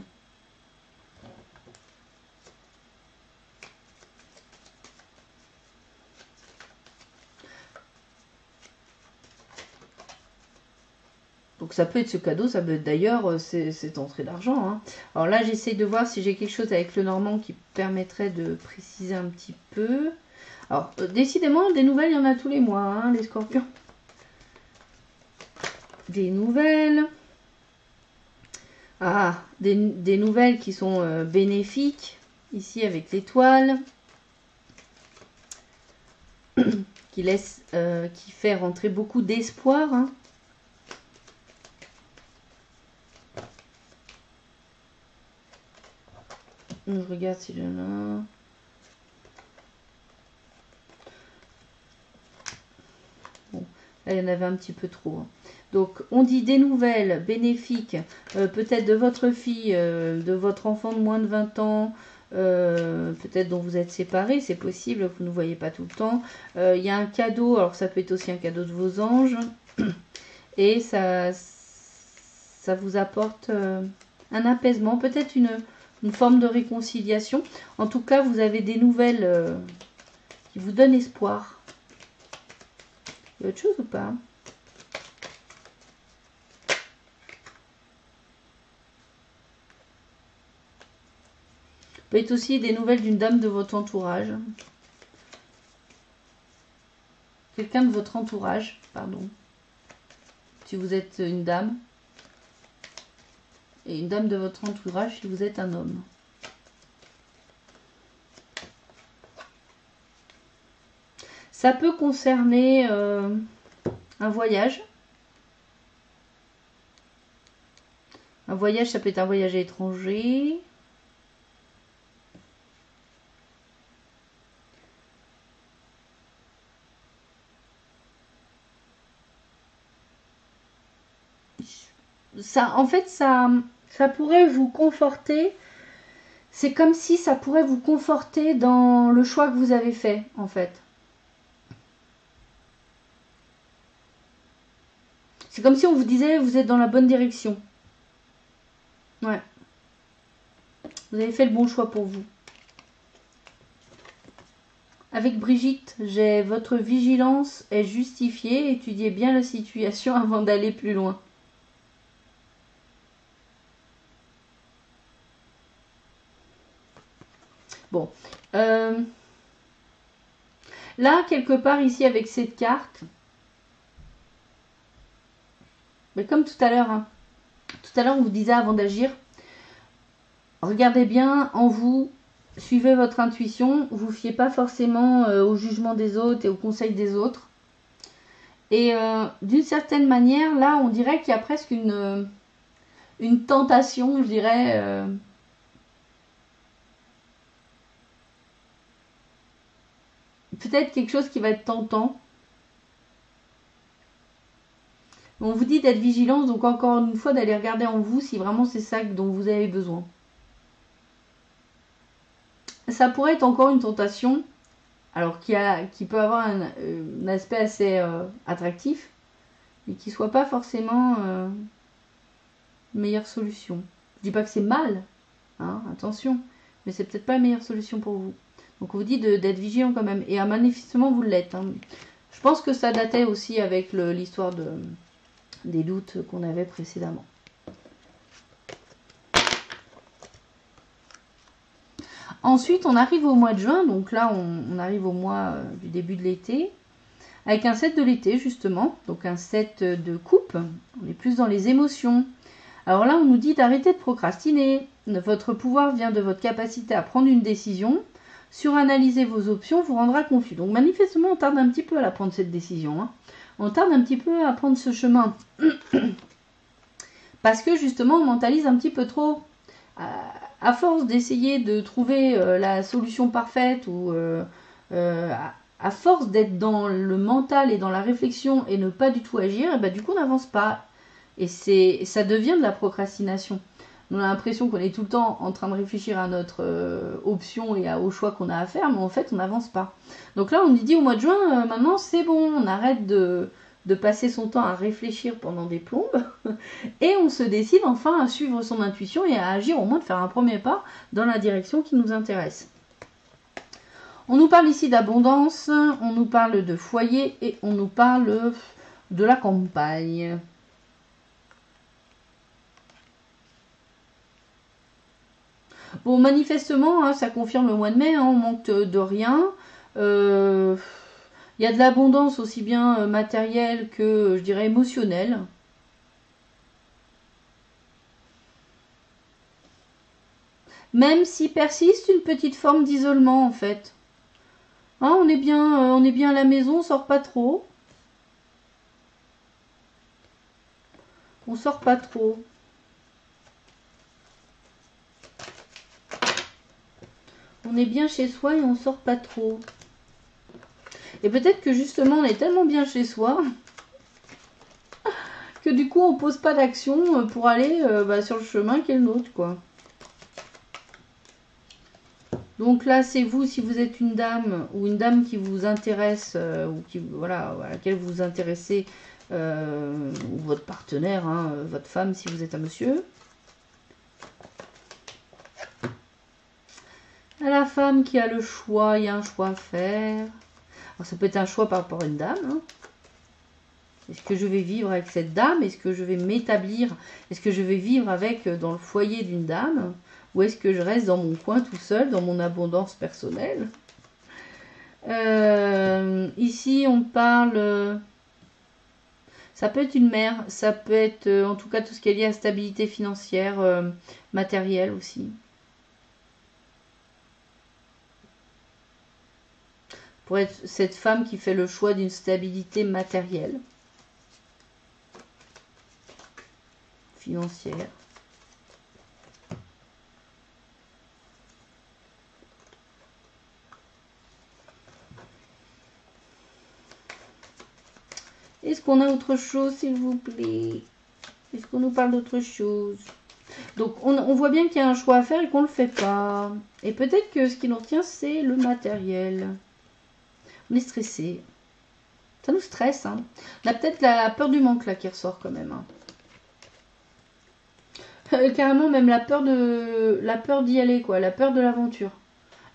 Donc ça peut être ce cadeau, ça peut être d'ailleurs cette entrée d'argent. Hein. Alors là, j'essaie de voir si j'ai quelque chose avec le normand qui permettrait de préciser un petit peu. Alors, décidément, des nouvelles, il y en a tous les mois, hein, les scorpions. Des nouvelles. Ah, des nouvelles qui sont bénéfiques. Ici, avec l'étoile. Qui fait rentrer beaucoup d'espoir. Hein. Je regarde si j'en ai. Bon, là, il y en avait un petit peu trop. Hein. Donc, on dit des nouvelles bénéfiques, peut-être de votre fille, de votre enfant de moins de 20 ans, peut-être dont vous êtes séparés, c'est possible, que vous ne voyez pas tout le temps. Il y a un cadeau, alors ça peut être aussi un cadeau de vos anges, et ça vous apporte un apaisement, peut-être une forme de réconciliation. En tout cas, vous avez des nouvelles qui vous donnent espoir. Il y a autre chose ou pas ? Peut être aussi des nouvelles d'une dame de votre entourage. Quelqu'un de votre entourage, pardon. Si vous êtes une dame. Et une dame de votre entourage si vous êtes un homme. Ça peut concerner un voyage. Un voyage, ça peut être un voyage à l'étranger. Ça, en fait, ça pourrait vous conforter. C'est comme si ça pourrait vous conforter dans le choix que vous avez fait, en fait. C'est comme si on vous disait, vous êtes dans la bonne direction. Ouais. Vous avez fait le bon choix pour vous. Avec Brigitte, j'ai votre vigilance est justifiée. Étudiez bien la situation avant d'aller plus loin. Bon. Là, quelque part ici avec cette carte, mais comme tout à l'heure, hein, tout à l'heure on vous disait avant d'agir, regardez bien en vous, suivez votre intuition, vous fiez pas forcément au jugement des autres et au conseil des autres. Et d'une certaine manière, là, on dirait qu'il y a presque une tentation, je dirais. Peut-être quelque chose qui va être tentant. On vous dit d'être vigilant, donc encore une fois d'aller regarder en vous si vraiment c'est ça dont vous avez besoin. ça pourrait être encore une tentation, alors qui peut avoir un aspect assez attractif, mais qui soit pas forcément meilleure solution. Je dis pas que c'est mal, hein, attention, mais c'est peut-être pas la meilleure solution pour vous. Donc on vous dit d'être vigilant quand même, et manifestement vous l'êtes. Hein. Je pense que ça datait aussi avec l'histoire des doutes qu'on avait précédemment. Ensuite, on arrive au mois de juin, donc là, on arrive au mois du début de l'été, avec un set de l'été, justement, donc un set de coupe. On est plus dans les émotions. Alors là, on nous dit d'arrêter de procrastiner. Votre pouvoir vient de votre capacité à prendre une décision. Suranalyser vos options vous rendra confus. Donc manifestement, on tarde un petit peu à la prendre, cette décision. Hein. On tarde un petit peu à prendre ce chemin. Parce que justement, on mentalise un petit peu trop. À force d'essayer de trouver la solution parfaite ou à force d'être dans le mental et dans la réflexion et ne pas du tout agir, et bah, du coup on n'avance pas. Et ça devient de la procrastination. On a l'impression qu'on est tout le temps en train de réfléchir à notre option et au choix qu'on a à faire, mais en fait on n'avance pas. Donc là on nous dit au mois de juin, maintenant c'est bon, on arrête de passer son temps à réfléchir pendant des plombes et on se décide enfin à suivre son intuition et à agir, au moins de faire un premier pas dans la direction qui nous intéresse. On nous parle ici d'abondance, on nous parle de foyer et on nous parle de la campagne. Bon, manifestement, hein, ça confirme le mois de mai, hein, on manque de rien. Il y a de l'abondance aussi bien matérielle que, je dirais, émotionnelle. Même si persiste une petite forme d'isolement, en fait. Hein, on est bien à la maison, on sort pas trop. On sort pas trop. On est bien chez soi et on sort pas trop. Et peut-être que justement on est tellement bien chez soi que du coup on pose pas d'action pour aller sur le chemin qui est le nôtre, quoi. Donc là c'est vous, si vous êtes une dame ou une dame qui vous intéresse ou qui voilà à laquelle vous vous intéressez, ou votre partenaire, hein, votre femme si vous êtes un monsieur. À la femme qui a le choix, il y a un choix à faire. Alors, ça peut être un choix par rapport à une dame. Hein. Est-ce que je vais vivre avec cette dame? Est-ce que je vais m'établir? Est-ce que je vais vivre avec dans le foyer d'une dame? Ou est-ce que je reste dans mon coin tout seul, dans mon abondance personnelle? Ici, on parle... ça peut être une mère, ça peut être en tout cas tout ce qui est lié à la stabilité financière, matérielle aussi. Pour être cette femme qui fait le choix d'une stabilité matérielle, financière. Est-ce qu'on a autre chose, s'il vous plaît? Est-ce qu'on nous parle d'autre chose? Donc, on voit bien qu'il y a un choix à faire et qu'on ne le fait pas. Et peut-être que ce qui nous retient, c'est le matériel. On est stressé. Ça nous stresse. Hein. On a peut-être la peur du manque là qui ressort quand même. Hein. Carrément même la peur d'y aller, quoi. La peur de l'aventure.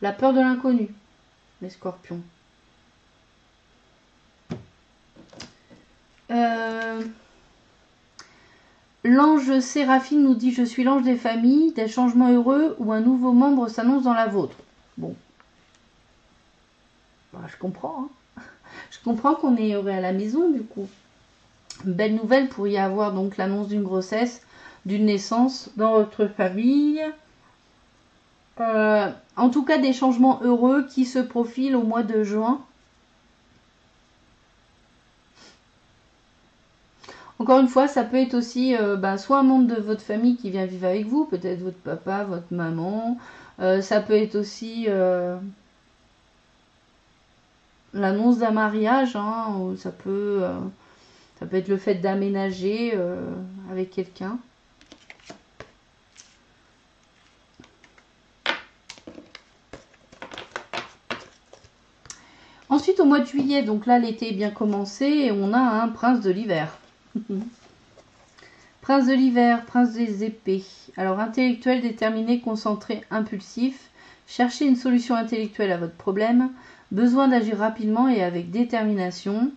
La peur de l'inconnu. Les scorpions. L'ange Séraphine nous dit « Je suis l'ange des familles, des changements heureux ou un nouveau membre s'annonce dans la vôtre. » Bon. Bah, je comprends. Hein. Je comprends qu'on est heureux à la maison, du coup. Belle nouvelle pour y avoir donc l'annonce d'une grossesse, d'une naissance dans votre famille. En tout cas, des changements heureux qui se profilent au mois de juin. Encore une fois, ça peut être aussi soit un membre de votre famille qui vient vivre avec vous, peut-être votre papa, votre maman. Ça peut être aussi l'annonce d'un mariage. Hein, ça peut être le fait d'aménager avec quelqu'un. Ensuite, au mois de juillet, donc là, l'été est bien commencé et on a un prince de l'hiver. Prince de l'hiver, prince des épées. Alors, intellectuel, déterminé, concentré, impulsif. Cherchez une solution intellectuelle à votre problème. Besoin d'agir rapidement et avec détermination.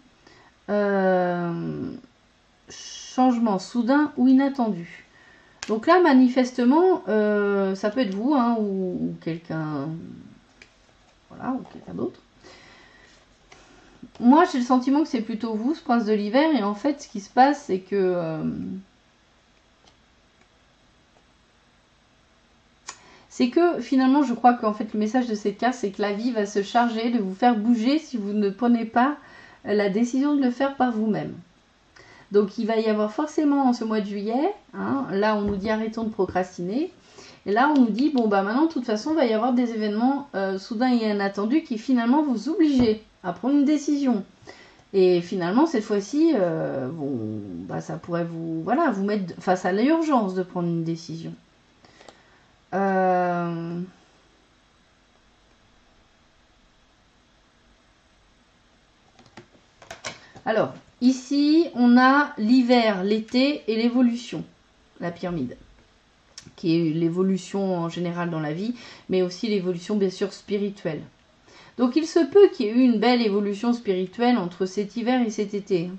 Changement soudain ou inattendu. Donc là, manifestement, ça peut être vous, hein, ou quelqu'un, voilà, ou quelqu'un d'autre. Moi, j'ai le sentiment que c'est plutôt vous, ce prince de l'hiver, et en fait, ce qui se passe, c'est que finalement, je crois qu'en fait, le message de cette carte, c'est que la vie va se charger de vous faire bouger si vous ne prenez pas la décision de le faire par vous-même. Donc, il va y avoir forcément en ce mois de juillet, hein, là, on nous dit arrêtons de procrastiner. Et là, on nous dit, bon, bah maintenant, de toute façon, il va y avoir des événements soudains et inattendus qui finalement vous obligent à prendre une décision. Et finalement, cette fois-ci, bah, ça pourrait vous, voilà, vous mettre face à l'urgence de prendre une décision. Alors, ici, on a l'hiver, l'été et l'évolution, la pyramide, qui est l'évolution en général dans la vie, mais aussi l'évolution, bien sûr, spirituelle. Donc, il se peut qu'il y ait eu une belle évolution spirituelle entre cet hiver et cet été.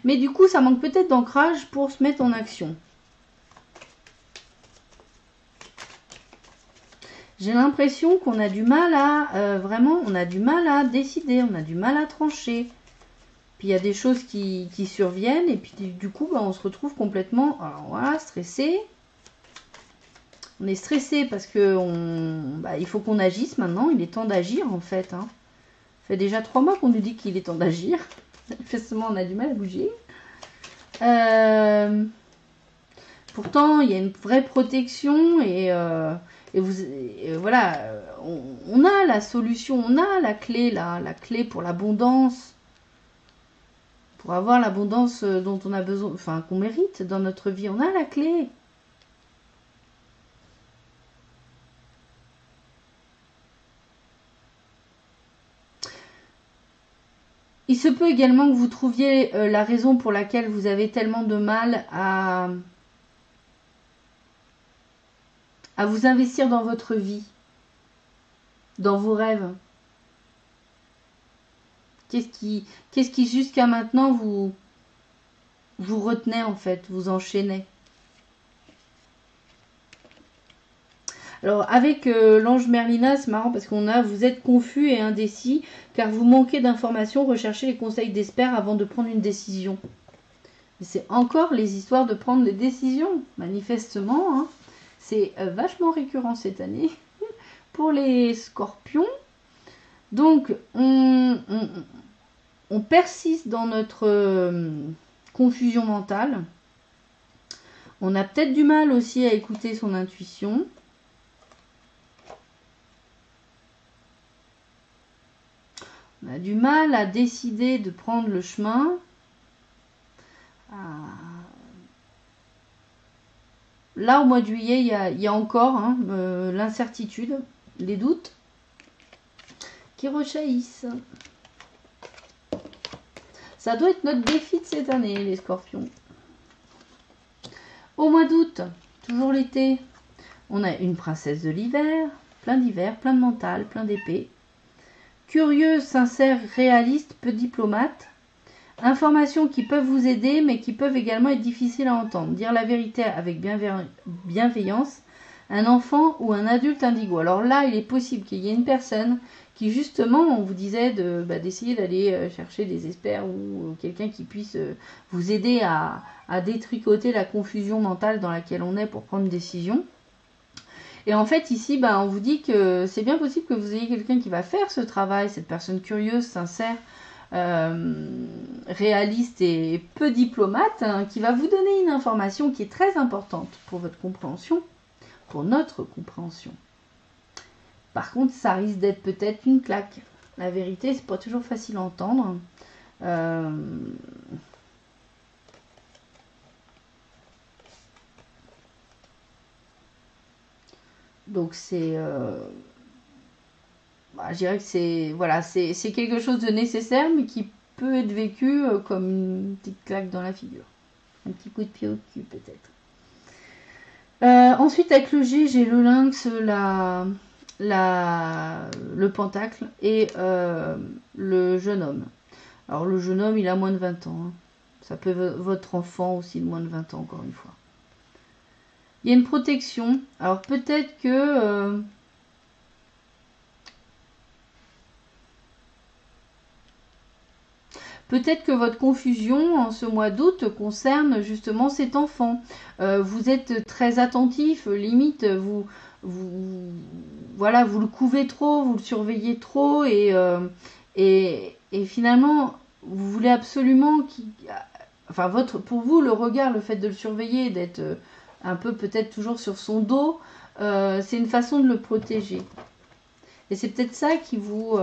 Mais du coup, ça manque peut-être d'ancrage pour se mettre en action. J'ai l'impression qu'on a du mal à, vraiment, on a du mal à décider, on a du mal à trancher. Puis il y a des choses qui surviennent et puis du coup, bah, on se retrouve complètement, alors voilà, stressé. On est stressé parce que il faut qu'on agisse maintenant, il est temps d'agir en fait. Hein. Ça fait déjà 3 mois qu'on nous dit qu'il est temps d'agir. Manifestement, on a du mal à bouger. Pourtant, il y a une vraie protection et voilà, on a la solution, on a la clé là, la clé pour l'abondance, pour avoir l'abondance dont on a besoin, enfin qu'on mérite dans notre vie, on a la clé. Il se peut également que vous trouviez la raison pour laquelle vous avez tellement de mal à vous investir dans votre vie, dans vos rêves. Qu'est-ce qui jusqu'à maintenant vous retenait en fait, vous enchaînait. Alors avec l'ange Merlina, c'est marrant parce qu'on a vous êtes confus et indécis car vous manquez d'informations, recherchez les conseils d'experts avant de prendre une décision. C'est encore les histoires de prendre des décisions, manifestement. Hein. C'est vachement récurrent cette année pour les scorpions. Donc on persiste dans notre confusion mentale. On a peut-être du mal aussi à écouter son intuition. On a du mal à décider de prendre le chemin. Là, au mois de juillet, il y a encore hein, l'incertitude, les doutes qui rejaillissent. Ça doit être notre défi de cette année, les scorpions. Au mois d'août, toujours l'été, on a une princesse de l'hiver, plein de mental, plein d'épée. Curieuse, sincère, réaliste, peu diplomate. Informations qui peuvent vous aider, mais qui peuvent également être difficiles à entendre. Dire la vérité avec bienveillance. Un enfant ou un adulte indigo. Alors là, il est possible qu'il y ait une personne qui, justement, on vous disait d'essayer d'aller chercher des experts ou quelqu'un qui puisse vous aider à détricoter la confusion mentale dans laquelle on est pour prendre une décision. Et en fait, ici, on vous dit que c'est bien possible que vous ayez quelqu'un qui va faire ce travail, cette personne curieuse, sincère, réaliste et peu diplomate, hein, qui va vous donner une information qui est très importante pour votre compréhension, pour notre compréhension. Par contre, ça risque d'être peut-être une claque. La vérité, c'est pas toujours facile à entendre. Donc c'est je dirais que c'est voilà, c'est quelque chose de nécessaire, mais qui peut être vécu comme une petite claque dans la figure. Un petit coup de pied au cul peut-être. Ensuite, avec le G, j'ai le lynx, le pentacle et le jeune homme. Alors, le jeune homme, il a moins de 20 ans. Hein. Ça peut être votre enfant aussi de moins de 20 ans, encore une fois. Il y a une protection. Alors, peut-être que... peut-être que votre confusion en ce mois d'août concerne justement cet enfant. Vous êtes très attentif, limite, voilà, vous le couvez trop, vous le surveillez trop et finalement, vous voulez absolument qu'il... Enfin, pour vous, le regard, le fait de le surveiller, d'être un peu peut-être toujours sur son dos, c'est une façon de le protéger. Et c'est peut-être ça qui vous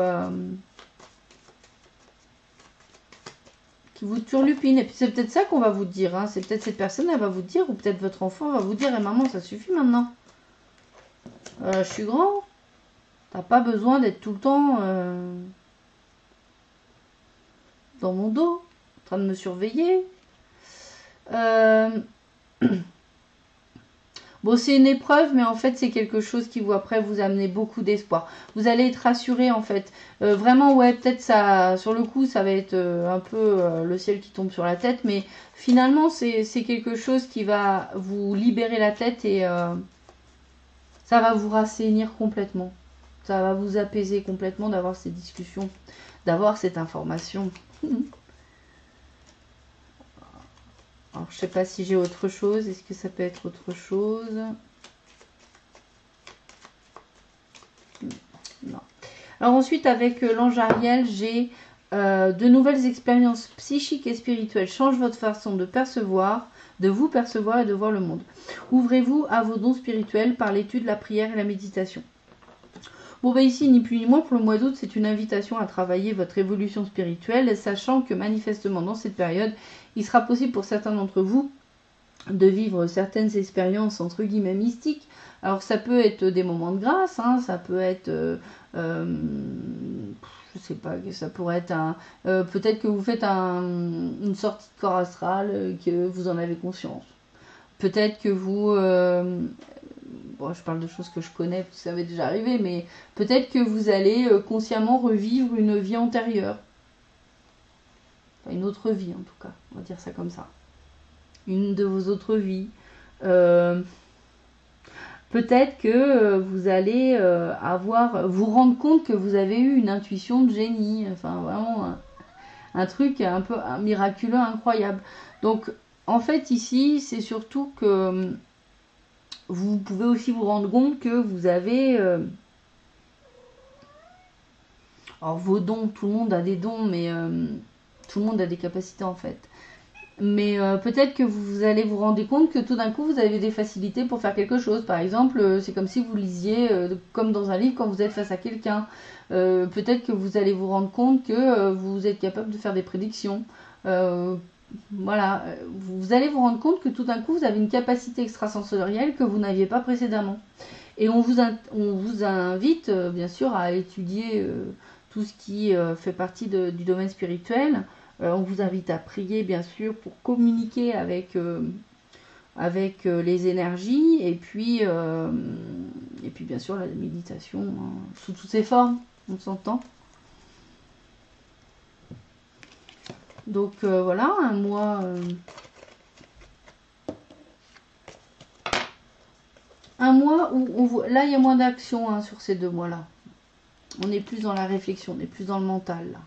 turlupine. Et puis c'est peut-être ça qu'on va vous dire. Hein. C'est peut-être cette personne, elle va vous dire, ou peut-être votre enfant va vous dire, eh, maman, ça suffit maintenant. Je suis grand. T'as pas besoin d'être tout le temps dans mon dos, en train de me surveiller. Bon, c'est une épreuve, mais en fait, c'est quelque chose qui vous, après, vous amener beaucoup d'espoir. Vous allez être rassuré, en fait. Vraiment, ouais, peut-être ça, sur le coup, ça va être un peu le ciel qui tombe sur la tête, mais finalement, c'est quelque chose qui va vous libérer la tête et ça va vous rassainir complètement. Ça va vous apaiser complètement d'avoir ces discussions, d'avoir cette information. Alors, je sais pas si j'ai autre chose. Est-ce que ça peut être autre chose? Non. Alors ensuite, avec l'ange Ariel, j'ai de nouvelles expériences psychiques et spirituelles. Change votre façon de percevoir, de vous percevoir et de voir le monde. Ouvrez-vous à vos dons spirituels par l'étude, la prière et la méditation. Bon, ben ici, ni plus ni moins, pour le mois d'août, c'est une invitation à travailler votre évolution spirituelle, sachant que manifestement, dans cette période, il sera possible pour certains d'entre vous de vivre certaines expériences, entre guillemets, mystiques. Alors, ça peut être des moments de grâce, hein, ça peut être... je sais pas, ça pourrait être un... peut-être que vous faites une sortie de corps astral, que vous en avez conscience. Peut-être que vous... bon, je parle de choses que je connais, parce que ça m'est déjà arrivé, mais peut-être que vous allez consciemment revivre une vie antérieure. Enfin, une autre vie, en tout cas. On va dire ça comme ça. Une de vos autres vies. Peut-être que vous allez vous rendre compte que vous avez eu une intuition de génie. Enfin, vraiment, un truc un peu miraculeux, incroyable. Donc, en fait, ici, c'est surtout que... vous pouvez aussi vous rendre compte que vous avez... alors vos dons, tout le monde a des dons, mais tout le monde a des capacités en fait. Mais peut-être que vous allez vous rendre compte que tout d'un coup vous avez des facilités pour faire quelque chose. Par exemple, c'est comme si vous lisiez comme dans un livre quand vous êtes face à quelqu'un. Peut-être que vous allez vous rendre compte que vous êtes capable de faire des prédictions. Voilà, vous allez vous rendre compte que tout d'un coup vous avez une capacité extrasensorielle que vous n'aviez pas précédemment. Et on vous invite bien sûr à étudier tout ce qui fait partie du domaine spirituel. On vous invite à prier bien sûr pour communiquer avec les énergies et puis bien sûr la méditation hein, sous toutes ses formes, on s'entend. Donc voilà, un mois où là il y a moins d'action hein, sur ces 2 mois-là. On est plus dans la réflexion, on est plus dans le mental là.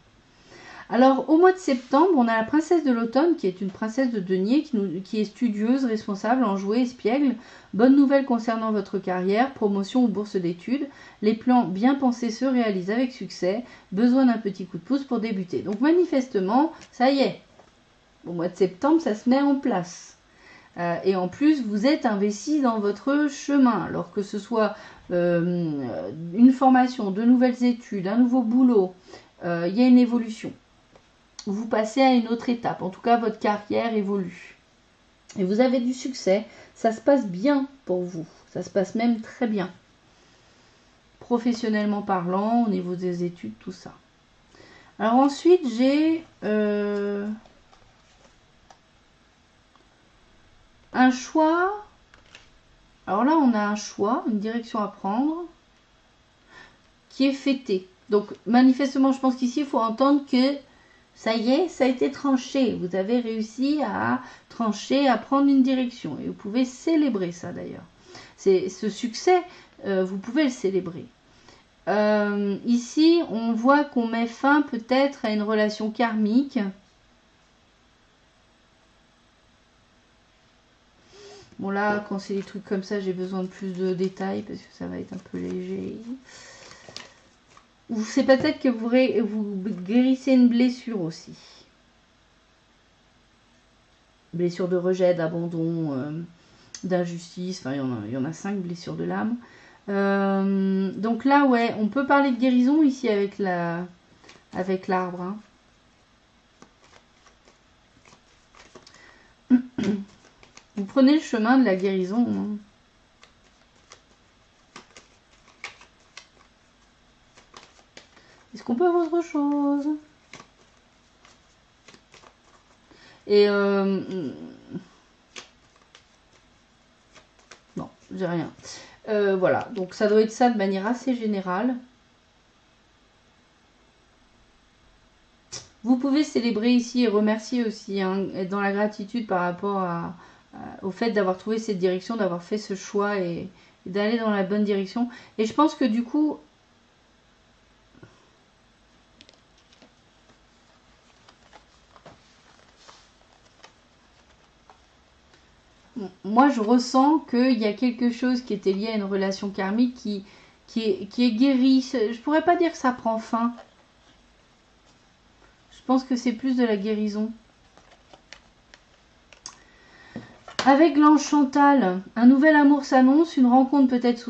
Alors, au mois de septembre, on a la princesse de l'automne, qui est une princesse de denier, qui est studieuse, responsable, enjouée, espiègle. Bonne nouvelle concernant votre carrière, promotion ou bourse d'études. Les plans bien pensés se réalisent avec succès. Besoin d'un petit coup de pouce pour débuter. Donc, manifestement, ça y est. Au mois de septembre, ça se met en place. Et en plus, vous êtes investi dans votre chemin. Alors que ce soit une formation, de nouvelles études, un nouveau boulot, il y a une évolution. Vous passez à une autre étape. En tout cas, votre carrière évolue. Et vous avez du succès. Ça se passe bien pour vous. Ça se passe même très bien. professionnellement parlant, au niveau des études, tout ça. Alors ensuite, j'ai un choix. Alors là, on a un choix, une direction à prendre qui est fêté. Donc manifestement, je pense qu'ici, il faut entendre que ça y est, ça a été tranché. Vous avez réussi à trancher, à prendre une direction. Et vous pouvez célébrer ça d'ailleurs. C'est ce succès, vous pouvez le célébrer. Ici, on voit qu'on met fin peut-être à une relation karmique. Bon là, quand c'est des trucs comme ça, j'ai besoin de plus de détails parce que ça va être un peu léger. Ou c'est peut-être que vous guérissez une blessure aussi. Blessure de rejet, d'abandon, d'injustice. Enfin, il y en a 5 blessures de l'âme. Donc là, ouais, on peut parler de guérison ici avec l'arbre. Hein. Vous prenez le chemin de la guérison. Hein. Est-ce qu'on peut avoir autre chose? Et non, j'ai rien. Voilà, donc ça doit être ça de manière assez générale. Vous pouvez célébrer ici et remercier aussi, hein, être dans la gratitude par rapport au fait d'avoir trouvé cette direction, d'avoir fait ce choix et d'aller dans la bonne direction. Et je pense que du coup, moi je ressens qu'il y a quelque chose qui était lié à une relation karmique qui est guérie. Je pourrais pas dire que ça prend fin. Je pense que c'est plus de la guérison. Avec l'ange Chantal, un nouvel amour s'annonce, une rencontre peut-être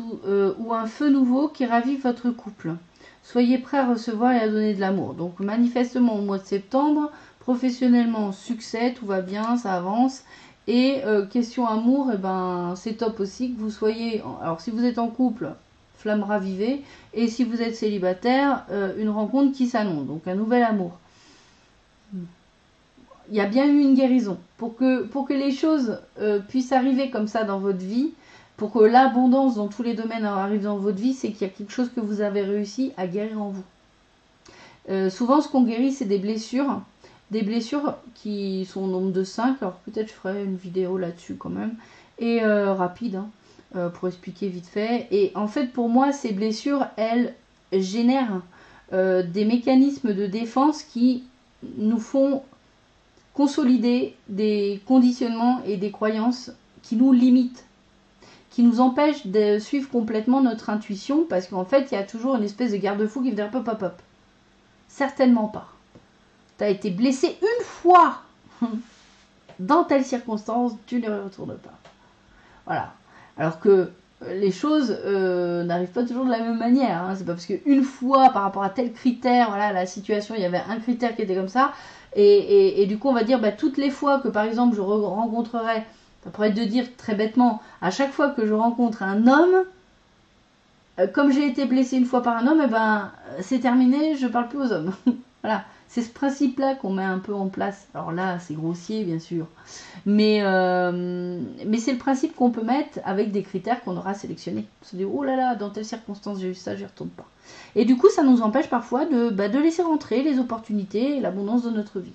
ou un feu nouveau qui ravive votre couple. Soyez prêts à recevoir et à donner de l'amour. Donc manifestement au mois de septembre, professionnellement succès, tout va bien, ça avance. Et question amour, eh ben, c'est top aussi que vous soyez... Alors si vous êtes en couple, flamme ravivée. Et si vous êtes célibataire, une rencontre qui s'annonce. Donc un nouvel amour. Il y a bien eu une guérison. Pour que les choses puissent arriver comme ça dans votre vie, pour que l'abondance dans tous les domaines arrive dans votre vie, c'est qu'il y a quelque chose que vous avez réussi à guérir en vous. Souvent, ce qu'on guérit, c'est des blessures qui sont au nombre de 5. Alors peut-être je ferai une vidéo là-dessus quand même. Et rapide, hein, pour expliquer vite fait. Et en fait, pour moi, ces blessures, elles génèrent des mécanismes de défense qui nous font consolider des conditionnements et des croyances qui nous limitent, qui nous empêchent de suivre complètement notre intuition, parce qu'en fait, il y a toujours une espèce de garde-fou qui veut dire hop, hop, hop. Certainement pas. Tu as été blessé une fois dans telle circonstance, tu ne retournes pas. Voilà. Alors que les choses n'arrivent pas toujours de la même manière. Hein. C'est pas parce qu'une fois, par rapport à tel critère, voilà, la situation, il y avait un critère qui était comme ça, et du coup, on va dire, bah, toutes les fois que, par exemple, je rencontrerai, ça pourrait être de dire très bêtement, à chaque fois que je rencontre un homme, comme j'ai été blessée une fois par un homme, eh ben, c'est terminé, je parle plus aux hommes. Voilà. C'est ce principe-là qu'on met un peu en place. Alors là, c'est grossier, bien sûr. Mais c'est le principe qu'on peut mettre avec des critères qu'on aura sélectionnés. On se dit, oh là là, dans telle circonstance, j'ai eu ça, je n'y retourne pas. Et du coup, ça nous empêche parfois de laisser rentrer les opportunités et l'abondance de notre vie.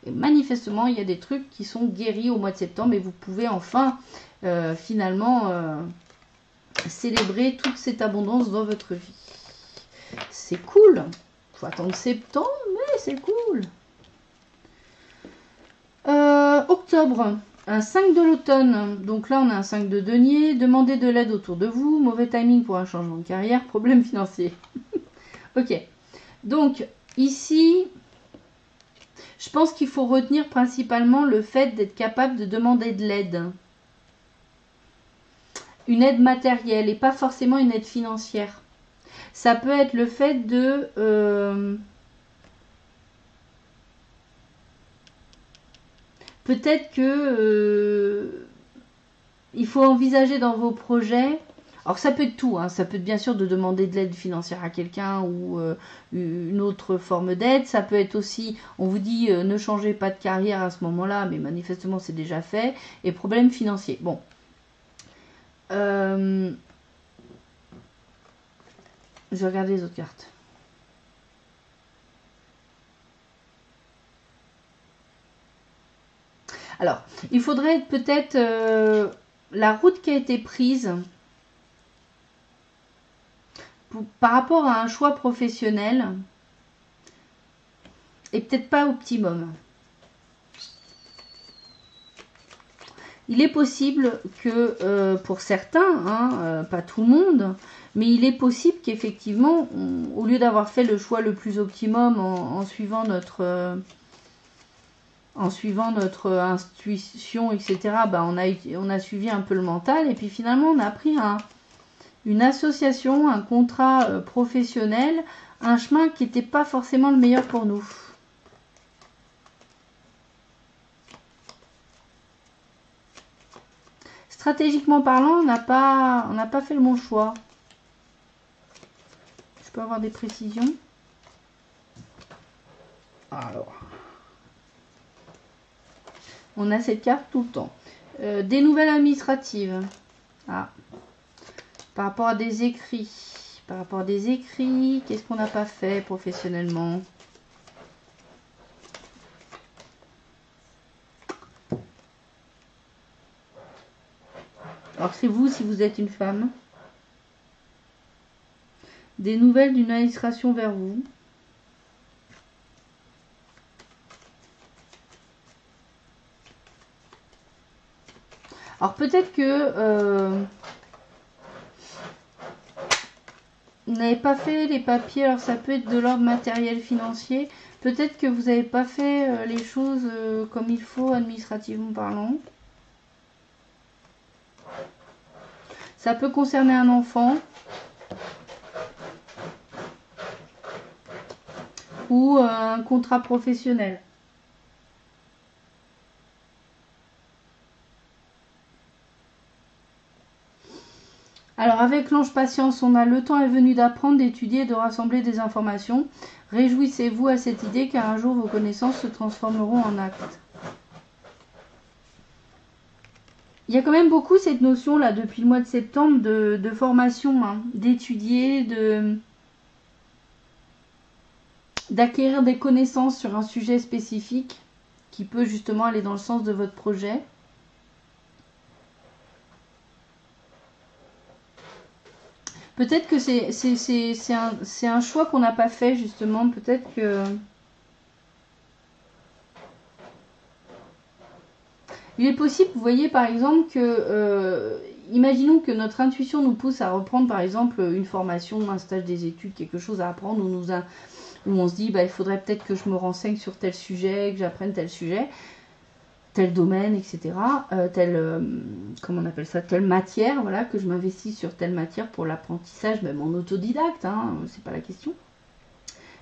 Et manifestement, il y a des trucs qui sont guéris au mois de septembre et vous pouvez enfin, finalement, célébrer toute cette abondance dans votre vie. C'est cool. Il faut attendre septembre, mais c'est cool. Octobre, un 5 de l'automne. Donc là, on a un 5 de denier. Demandez de l'aide autour de vous. Mauvais timing pour un changement de carrière. Problème financier. Ok. Donc, ici, je pense qu'il faut retenir principalement le fait d'être capable de demander de l'aide. Une aide matérielle et pas forcément une aide financière. Ça peut être le fait de... peut-être que il faut envisager dans vos projets... Alors ça peut être tout, hein. Ça peut être bien sûr de demander de l'aide financière à quelqu'un ou une autre forme d'aide. Ça peut être aussi, on vous dit ne changez pas de carrière à ce moment-là, mais manifestement c'est déjà fait. Et problème financier. Bon. Je vais regarder les autres cartes. Alors, il faudrait peut-être la route qui a été prise par rapport à un choix professionnel est peut-être pas optimum. Il est possible que pour certains, hein, pas tout le monde, mais il est possible qu'effectivement, au lieu d'avoir fait le choix le plus optimum en suivant notre intuition, etc., bah, on a suivi un peu le mental et puis finalement on a pris une association, un contrat professionnel, un chemin qui n'était pas forcément le meilleur pour nous. Stratégiquement parlant, on n'a pas fait le bon choix. Je peux avoir des précisions? Alors, on a cette carte tout le temps. Des nouvelles administratives. Ah. Par rapport à des écrits. Par rapport à des écrits, qu'est-ce qu'on n'a pas fait professionnellement? Alors c'est vous si vous êtes une femme. Des nouvelles d'une administration vers vous. Alors peut-être que vous n'avez pas fait les papiers, alors ça peut être de l'ordre matériel financier. Peut-être que vous n'avez pas fait les choses comme il faut administrativement parlant. Ça peut concerner un enfant. Ou un contrat professionnel. Alors avec l'ange patience, on a le temps est venu d'apprendre, d'étudier et de rassembler des informations. Réjouissez-vous à cette idée car un jour vos connaissances se transformeront en actes. Il y a quand même beaucoup cette notion là depuis le mois de septembre de formation, hein, d'étudier, d'acquérir des connaissances sur un sujet spécifique qui peut justement aller dans le sens de votre projet. Peut-être que c'est un choix qu'on n'a pas fait justement. Peut-être que... Il est possible, vous voyez par exemple que... imaginons que notre intuition nous pousse à reprendre par exemple une formation, un stage des études, quelque chose à apprendre où on se dit bah, il faudrait peut-être que je me renseigne sur tel sujet, que j'apprenne tel sujet, tel domaine, etc. Comment on appelle ça, telle matière, voilà, que je m'investisse sur telle matière pour l'apprentissage, même en autodidacte, hein, c'est pas la question.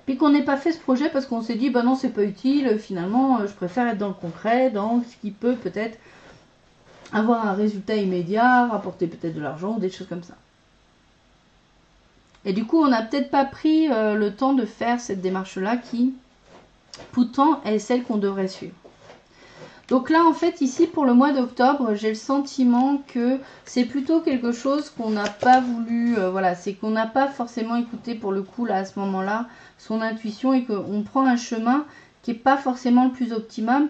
Puis qu'on n'ait pas fait ce projet parce qu'on s'est dit bah non c'est pas utile, finalement je préfère être dans le concret, dans ce qui peut peut-être avoir un résultat immédiat, rapporter peut-être de l'argent ou des choses comme ça. Et du coup on n'a peut-être pas pris le temps de faire cette démarche-là qui, pourtant, est celle qu'on devrait suivre. Donc là, en fait, ici, pour le mois d'octobre, j'ai le sentiment que c'est plutôt quelque chose qu'on n'a pas voulu... voilà, c'est qu'on n'a pas forcément écouté, pour le coup, là, à ce moment-là, son intuition et qu'on prend un chemin qui n'est pas forcément le plus optimum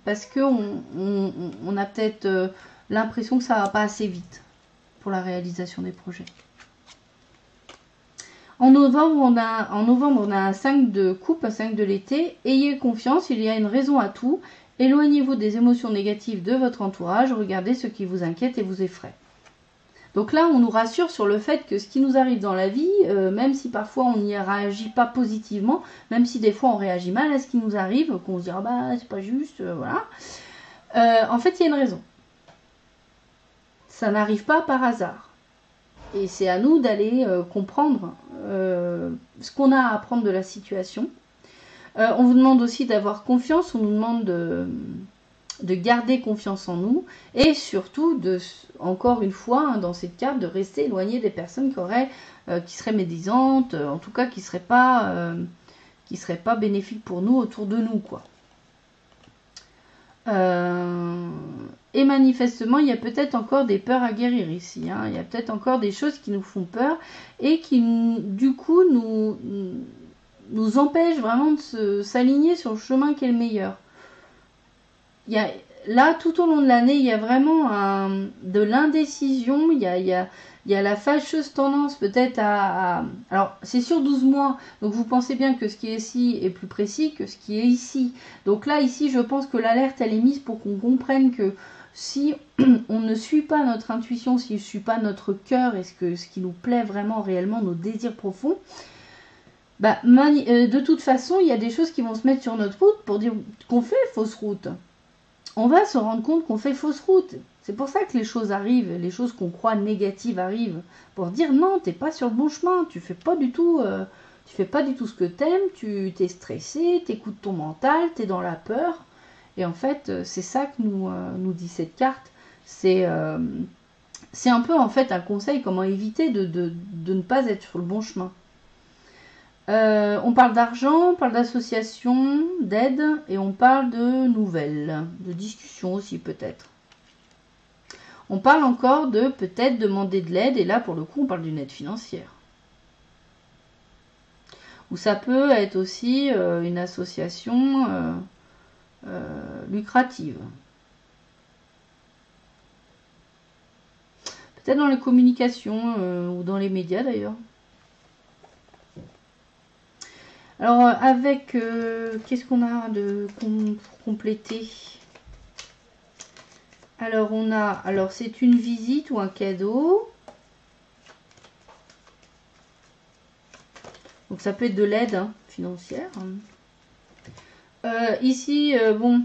parce qu'on on a peut-être l'impression que ça ne va pas assez vite pour la réalisation des projets. En novembre, on a un 5 de coupe, un 5 de l'été. Ayez confiance, il y a une raison à tout. Éloignez-vous des émotions négatives de votre entourage. Regardez ce qui vous inquiète et vous effraie. Donc là, on nous rassure sur le fait que ce qui nous arrive dans la vie, même si parfois on n'y réagit pas positivement, même si des fois on réagit mal à ce qui nous arrive, qu'on se dit ah bah c'est pas juste, voilà. En fait, il y a une raison. Ça n'arrive pas par hasard. Et c'est à nous d'aller comprendre ce qu'on a à apprendre de la situation. On vous demande aussi d'avoir confiance, on nous demande de garder confiance en nous et surtout encore une fois, hein, dans cette carte, de rester éloigné des personnes qui seraient médisantes, en tout cas qui seraient pas bénéfiques pour nous, autour de nous, quoi. Et manifestement, il y a peut-être encore des peurs à guérir ici, hein. Il y a peut-être encore des choses qui nous font peur et qui, du coup, nous empêchent vraiment de s'aligner sur le chemin qui est le meilleur. Là, tout au long de l'année, il y a vraiment de l'indécision, il y a la fâcheuse tendance peut-être alors, c'est sur 12 mois, donc vous pensez bien que ce qui est ici est plus précis que ce qui est ici. Donc là, ici, je pense que l'alerte, elle est mise pour qu'on comprenne que si on ne suit pas notre intuition, si on ne suit pas notre cœur et ce qui nous plaît vraiment, réellement, nos désirs profonds, de toute façon, il y a des choses qui vont se mettre sur notre route pour dire qu'on fait fausse route. On va se rendre compte qu'on fait fausse route. C'est pour ça que les choses arrivent, les choses qu'on croit négatives arrivent. Pour dire non, t'es pas sur le bon chemin, tu fais pas du tout ce que t'aimes, tu t'es stressé, t'écoutes ton mental, t'es dans la peur. Et en fait, c'est ça que nous dit cette carte. C'est un peu en fait un conseil comment éviter de ne pas être sur le bon chemin. On parle d'argent, on parle d'association, d'aide, et on parle de nouvelles, de discussions aussi peut-être. On parle encore de peut-être demander de l'aide, et là pour le coup on parle d'une aide financière. Ou ça peut être aussi une association lucrative. Peut-être dans les communications ou dans les médias d'ailleurs. Alors, avec, qu'est-ce qu'on a pour compléter? Alors, c'est une visite ou un cadeau. Donc, ça peut être de l'aide financière. Ici, bon,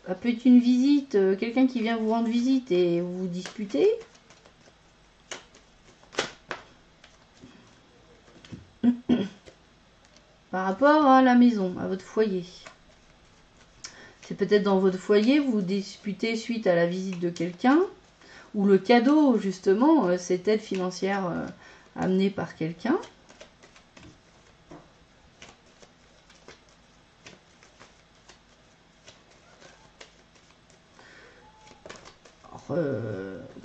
ça peut être une visite, quelqu'un qui vient vous rendre visite et vous disputez. Par rapport à la maison, à votre foyer. C'est peut-être dans votre foyer, vous vous disputez suite à la visite de quelqu'un, ou le cadeau, justement, cette aide financière amenée par quelqu'un.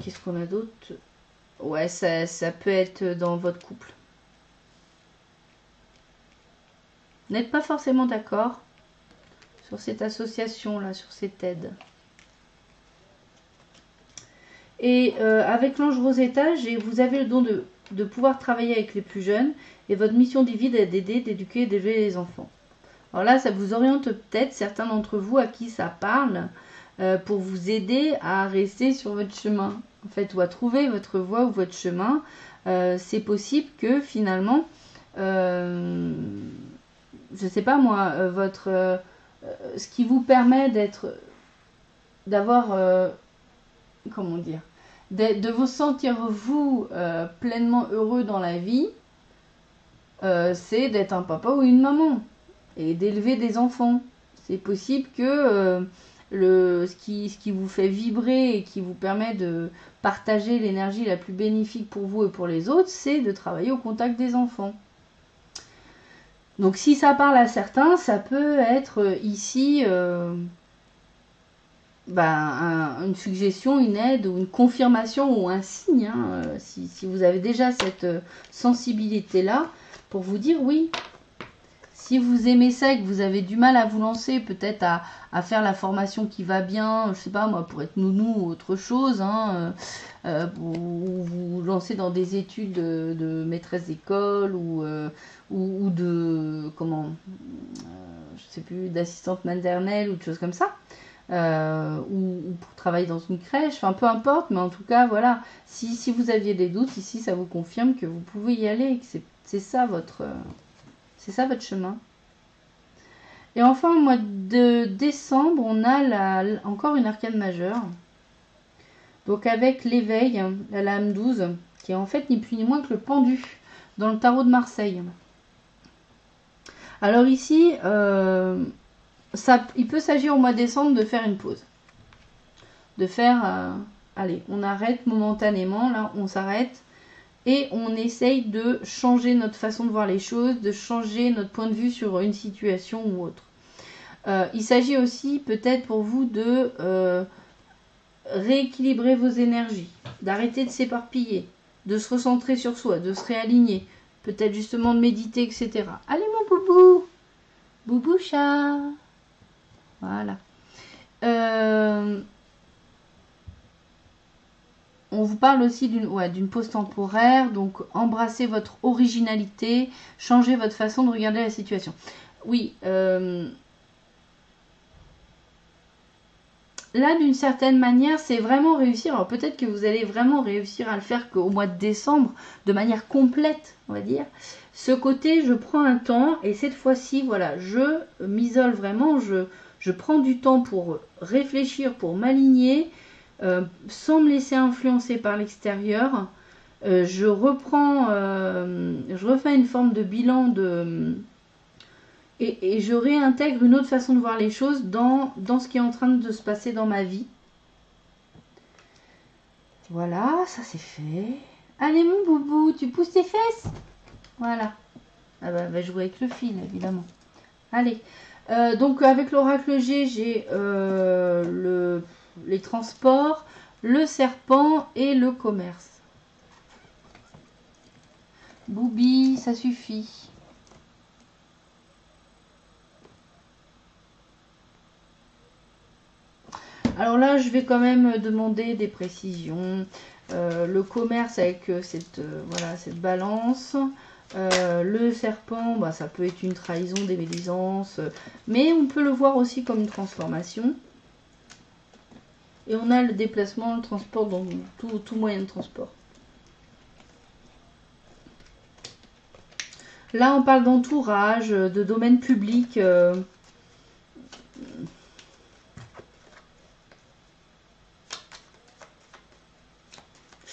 Qu'est-ce qu'on a d'autre? Ouais, ça peut être dans votre couple. N'êtes pas forcément d'accord sur cette association-là, sur cette aide. Et avec l'ange Rosetta, vous avez le don de pouvoir travailler avec les plus jeunes. Et votre mission divine est d'aider, d'éduquer et d'élever les enfants. Alors là, ça vous oriente peut-être, certains d'entre vous à qui ça parle, pour vous aider à rester sur votre chemin. En fait, ou à trouver votre voie ou votre chemin. C'est possible que finalement... je sais pas moi, ce qui vous permet d'avoir, comment dire, de vous sentir vous pleinement heureux dans la vie, c'est d'être un papa ou une maman et d'élever des enfants. C'est possible que ce qui vous fait vibrer et qui vous permet de partager l'énergie la plus bénéfique pour vous et pour les autres, c'est de travailler au contact des enfants. Donc si ça parle à certains, ça peut être ici une suggestion, une aide ou une confirmation ou un signe, hein, si vous avez déjà cette sensibilité-là, pour vous dire oui. Si vous aimez ça et que vous avez du mal à vous lancer, peut-être à faire la formation qui va bien, je sais pas moi, pour être nounou ou autre chose, hein, ou vous lancer dans des études de maîtresse d'école ou de, je sais plus, d'assistante maternelle ou de choses comme ça, ou pour travailler dans une crèche, enfin peu importe, mais en tout cas, voilà, si vous aviez des doutes, ici ça vous confirme que vous pouvez y aller, que c'est ça votre chemin. Et enfin, au mois de décembre, on a encore une arcane majeure. Donc avec l'éveil, la lame 12, qui est en fait ni plus ni moins que le pendu dans le tarot de Marseille. Alors ici, il peut s'agir au mois de décembre de faire une pause. de faire, allez, on arrête momentanément, là, on s'arrête et on essaye de changer notre façon de voir les choses, de changer notre point de vue sur une situation ou autre. Il s'agit aussi peut-être pour vous de rééquilibrer vos énergies, d'arrêter de s'éparpiller, de se recentrer sur soi, de se réaligner, peut-être justement de méditer, etc. Allez mon boubou, boubou chat, voilà. On vous parle aussi d'une pause temporaire, donc embrassez votre originalité, changez votre façon de regarder la situation. Oui, là, d'une certaine manière, c'est vraiment réussir. Alors peut-être que vous allez vraiment réussir à le faire qu'au mois de décembre, de manière complète, on va dire. Ce côté, je prends un temps et cette fois-ci, voilà, je m'isole vraiment, je prends du temps pour réfléchir, pour m'aligner, sans me laisser influencer par l'extérieur. Je refais une forme de bilan et je réintègre une autre façon de voir les choses dans ce qui est en train de se passer dans ma vie. Voilà, ça c'est fait. Allez mon boubou, tu pousses tes fesses. Voilà. Ah bah, va jouer avec le fil, évidemment. Allez. Donc avec l'oracle G, j'ai les transports, le serpent et le commerce. Boubi, ça suffit. Alors là, je vais quand même demander des précisions. Le commerce avec voilà, cette balance. Le serpent, bah, ça peut être une trahison, des médisances. Mais on peut le voir aussi comme une transformation. Et on a le déplacement, le transport, dans tout moyen de transport. Là, on parle d'entourage, de domaine public. Je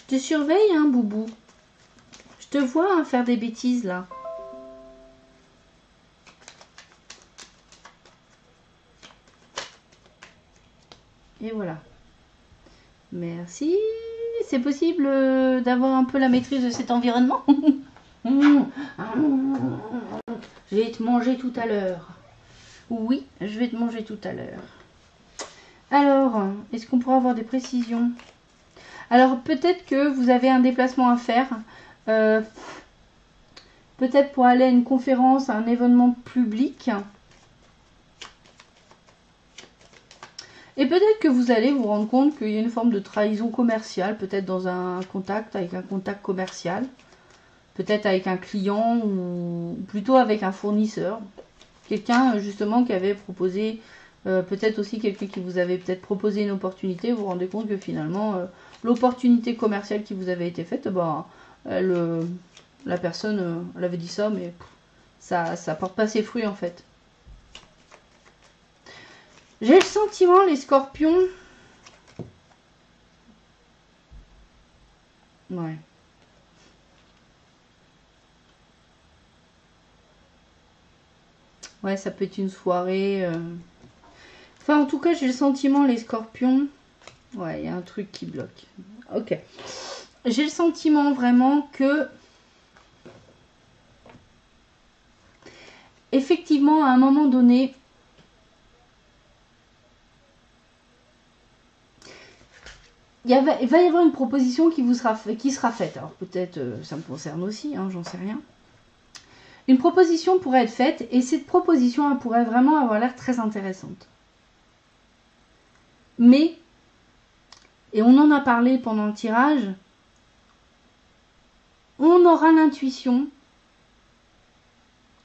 te surveille, hein, boubou. Je te vois hein, faire des bêtises, là. Et voilà. Merci. C'est possible d'avoir un peu la maîtrise de cet environnement. Je vais te manger tout à l'heure. Oui, je vais te manger tout à l'heure. Alors, est-ce qu'on pourra avoir des précisions? Alors, peut-être que vous avez un déplacement à faire. Peut-être pour aller à une conférence, à un événement public. Et peut-être que vous allez vous rendre compte qu'il y a une forme de trahison commerciale, peut-être dans un contact, avec un contact commercial. Peut-être avec un client ou plutôt avec un fournisseur. Quelqu'un justement qui avait proposé, peut-être aussi quelqu'un qui vous avait peut-être proposé une opportunité. Vous vous rendez compte que finalement, l'opportunité commerciale qui vous avait été faite, bah, la personne, elle avait dit ça, mais ça porte pas ses fruits en fait. J'ai le sentiment, les scorpions. Ouais. Ouais, ça peut être une soirée. Enfin, en tout cas, j'ai le sentiment, les scorpions. Ouais, il y a un truc qui bloque. Ok. J'ai le sentiment vraiment que... Effectivement, à un moment donné... Il va y avoir une proposition qui sera faite. Alors peut-être, ça me concerne aussi, hein, j'en sais rien. Une proposition pourrait être faite et cette proposition elle pourrait vraiment avoir l'air très intéressante. Mais, et on en a parlé pendant le tirage, on aura l'intuition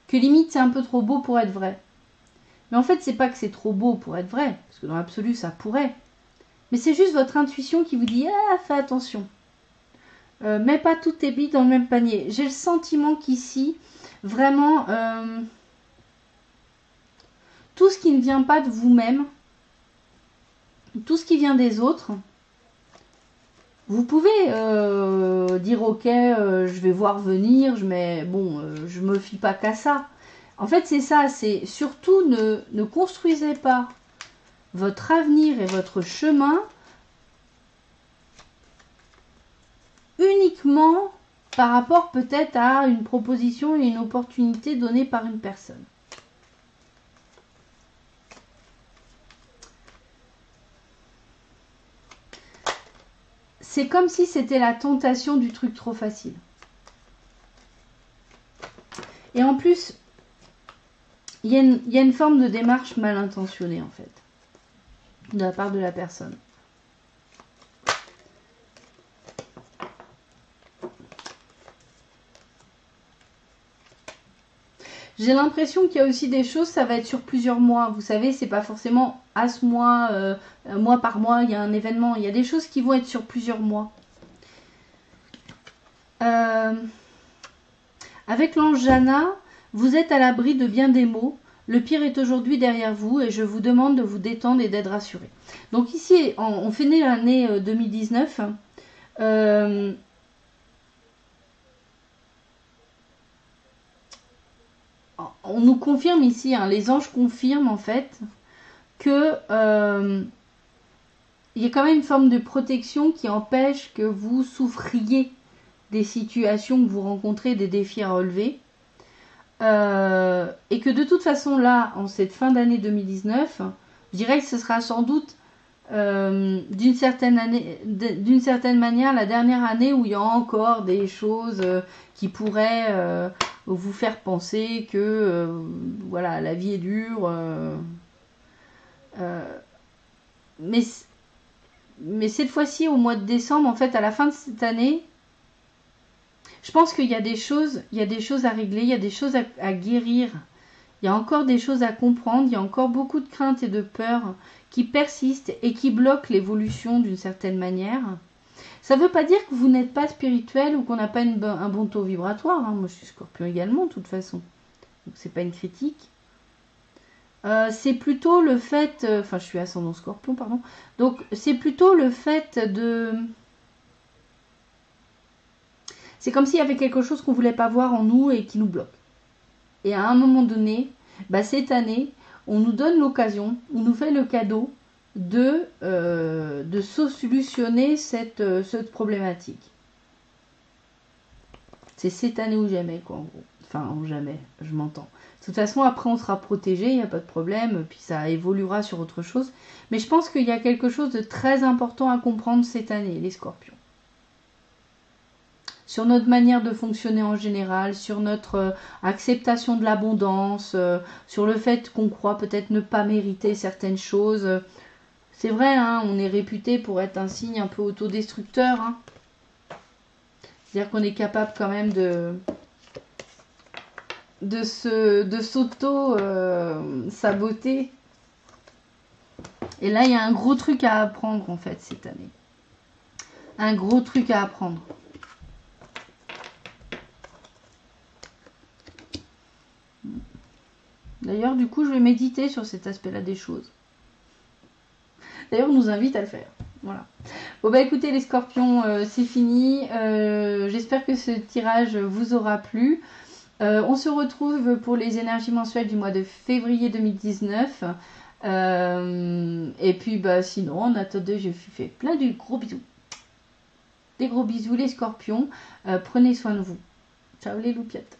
que limite c'est un peu trop beau pour être vrai. Mais en fait, c'est pas que c'est trop beau pour être vrai, parce que dans l'absolu, ça pourrait. Mais c'est juste votre intuition qui vous dit « Ah, fais attention. Mets pas toutes tes billes dans le même panier. » J'ai le sentiment qu'ici, vraiment, tout ce qui ne vient pas de vous-même, tout ce qui vient des autres, vous pouvez dire « Ok, je vais voir venir, mais bon, je me fie pas qu'à ça. » En fait, c'est ça, c'est surtout ne construisez pas votre avenir et votre chemin uniquement par rapport peut-être à une proposition et une opportunité donnée par une personne. C'est comme si c'était la tentation du truc trop facile. Et en plus, il y a une forme de démarche mal intentionnée en fait, de la part de la personne. J'ai l'impression qu'il y a aussi des choses, ça va être sur plusieurs mois. Vous savez, c'est pas forcément à ce mois, mois par mois, il y a un événement. Il y a des choses qui vont être sur plusieurs mois. Avec l'ange Jana, vous êtes à l'abri de bien des maux. Le pire est aujourd'hui derrière vous et je vous demande de vous détendre et d'être rassuré. Donc ici, on finit l'année 2019. On nous confirme ici, hein, les anges confirment en fait que il y a quand même une forme de protection qui empêche que vous souffriez des situations que vous rencontrez, des défis à relever. Et que de toute façon là, en cette fin d'année 2019, je dirais que ce sera sans doute d'une certaine manière la dernière année où il y a encore des choses qui pourraient vous faire penser que voilà, la vie est dure. Mais cette fois-ci, au mois de décembre, en fait, à la fin de cette année, je pense qu'il y a des choses à régler, il y a des choses à guérir. Il y a encore des choses à comprendre, il y a encore beaucoup de craintes et de peurs qui persistent et qui bloquent l'évolution d'une certaine manière. Ça ne veut pas dire que vous n'êtes pas spirituel ou qu'on n'a pas un bon taux vibratoire. Hein. Moi, je suis Scorpion également, de toute façon. Donc, c'est pas une critique. C'est plutôt le fait... Enfin, je suis ascendant Scorpion, pardon. Donc, c'est plutôt le fait de... C'est comme s'il y avait quelque chose qu'on ne voulait pas voir en nous et qui nous bloque. Et à un moment donné, bah, cette année, on nous donne l'occasion, on nous fait le cadeau de solutionner cette problématique. C'est cette année ou jamais, quoi, en gros. Enfin, ou jamais, je m'entends. De toute façon, après, on sera protégé, il n'y a pas de problème, puis ça évoluera sur autre chose. Mais je pense qu'il y a quelque chose de très important à comprendre cette année, les Scorpions. Sur notre manière de fonctionner en général, sur notre acceptation de l'abondance, sur le fait qu'on croit peut-être ne pas mériter certaines choses. C'est vrai, hein, on est réputé pour être un signe un peu autodestructeur. Hein. C'est-à-dire qu'on est capable quand même de s'auto-saboter. Et là, il y a un gros truc à apprendre en fait cette année. Un gros truc à apprendre. D'ailleurs, du coup, je vais méditer sur cet aspect-là des choses. D'ailleurs, on nous invite à le faire. Voilà. Bon, bah écoutez, les Scorpions, c'est fini. J'espère que ce tirage vous aura plu. On se retrouve pour les énergies mensuelles du mois de février 2019. Et puis, bah sinon, en attendant, je vous fais plein de gros bisous. Des gros bisous, les Scorpions. Prenez soin de vous. Ciao, les loupiettes.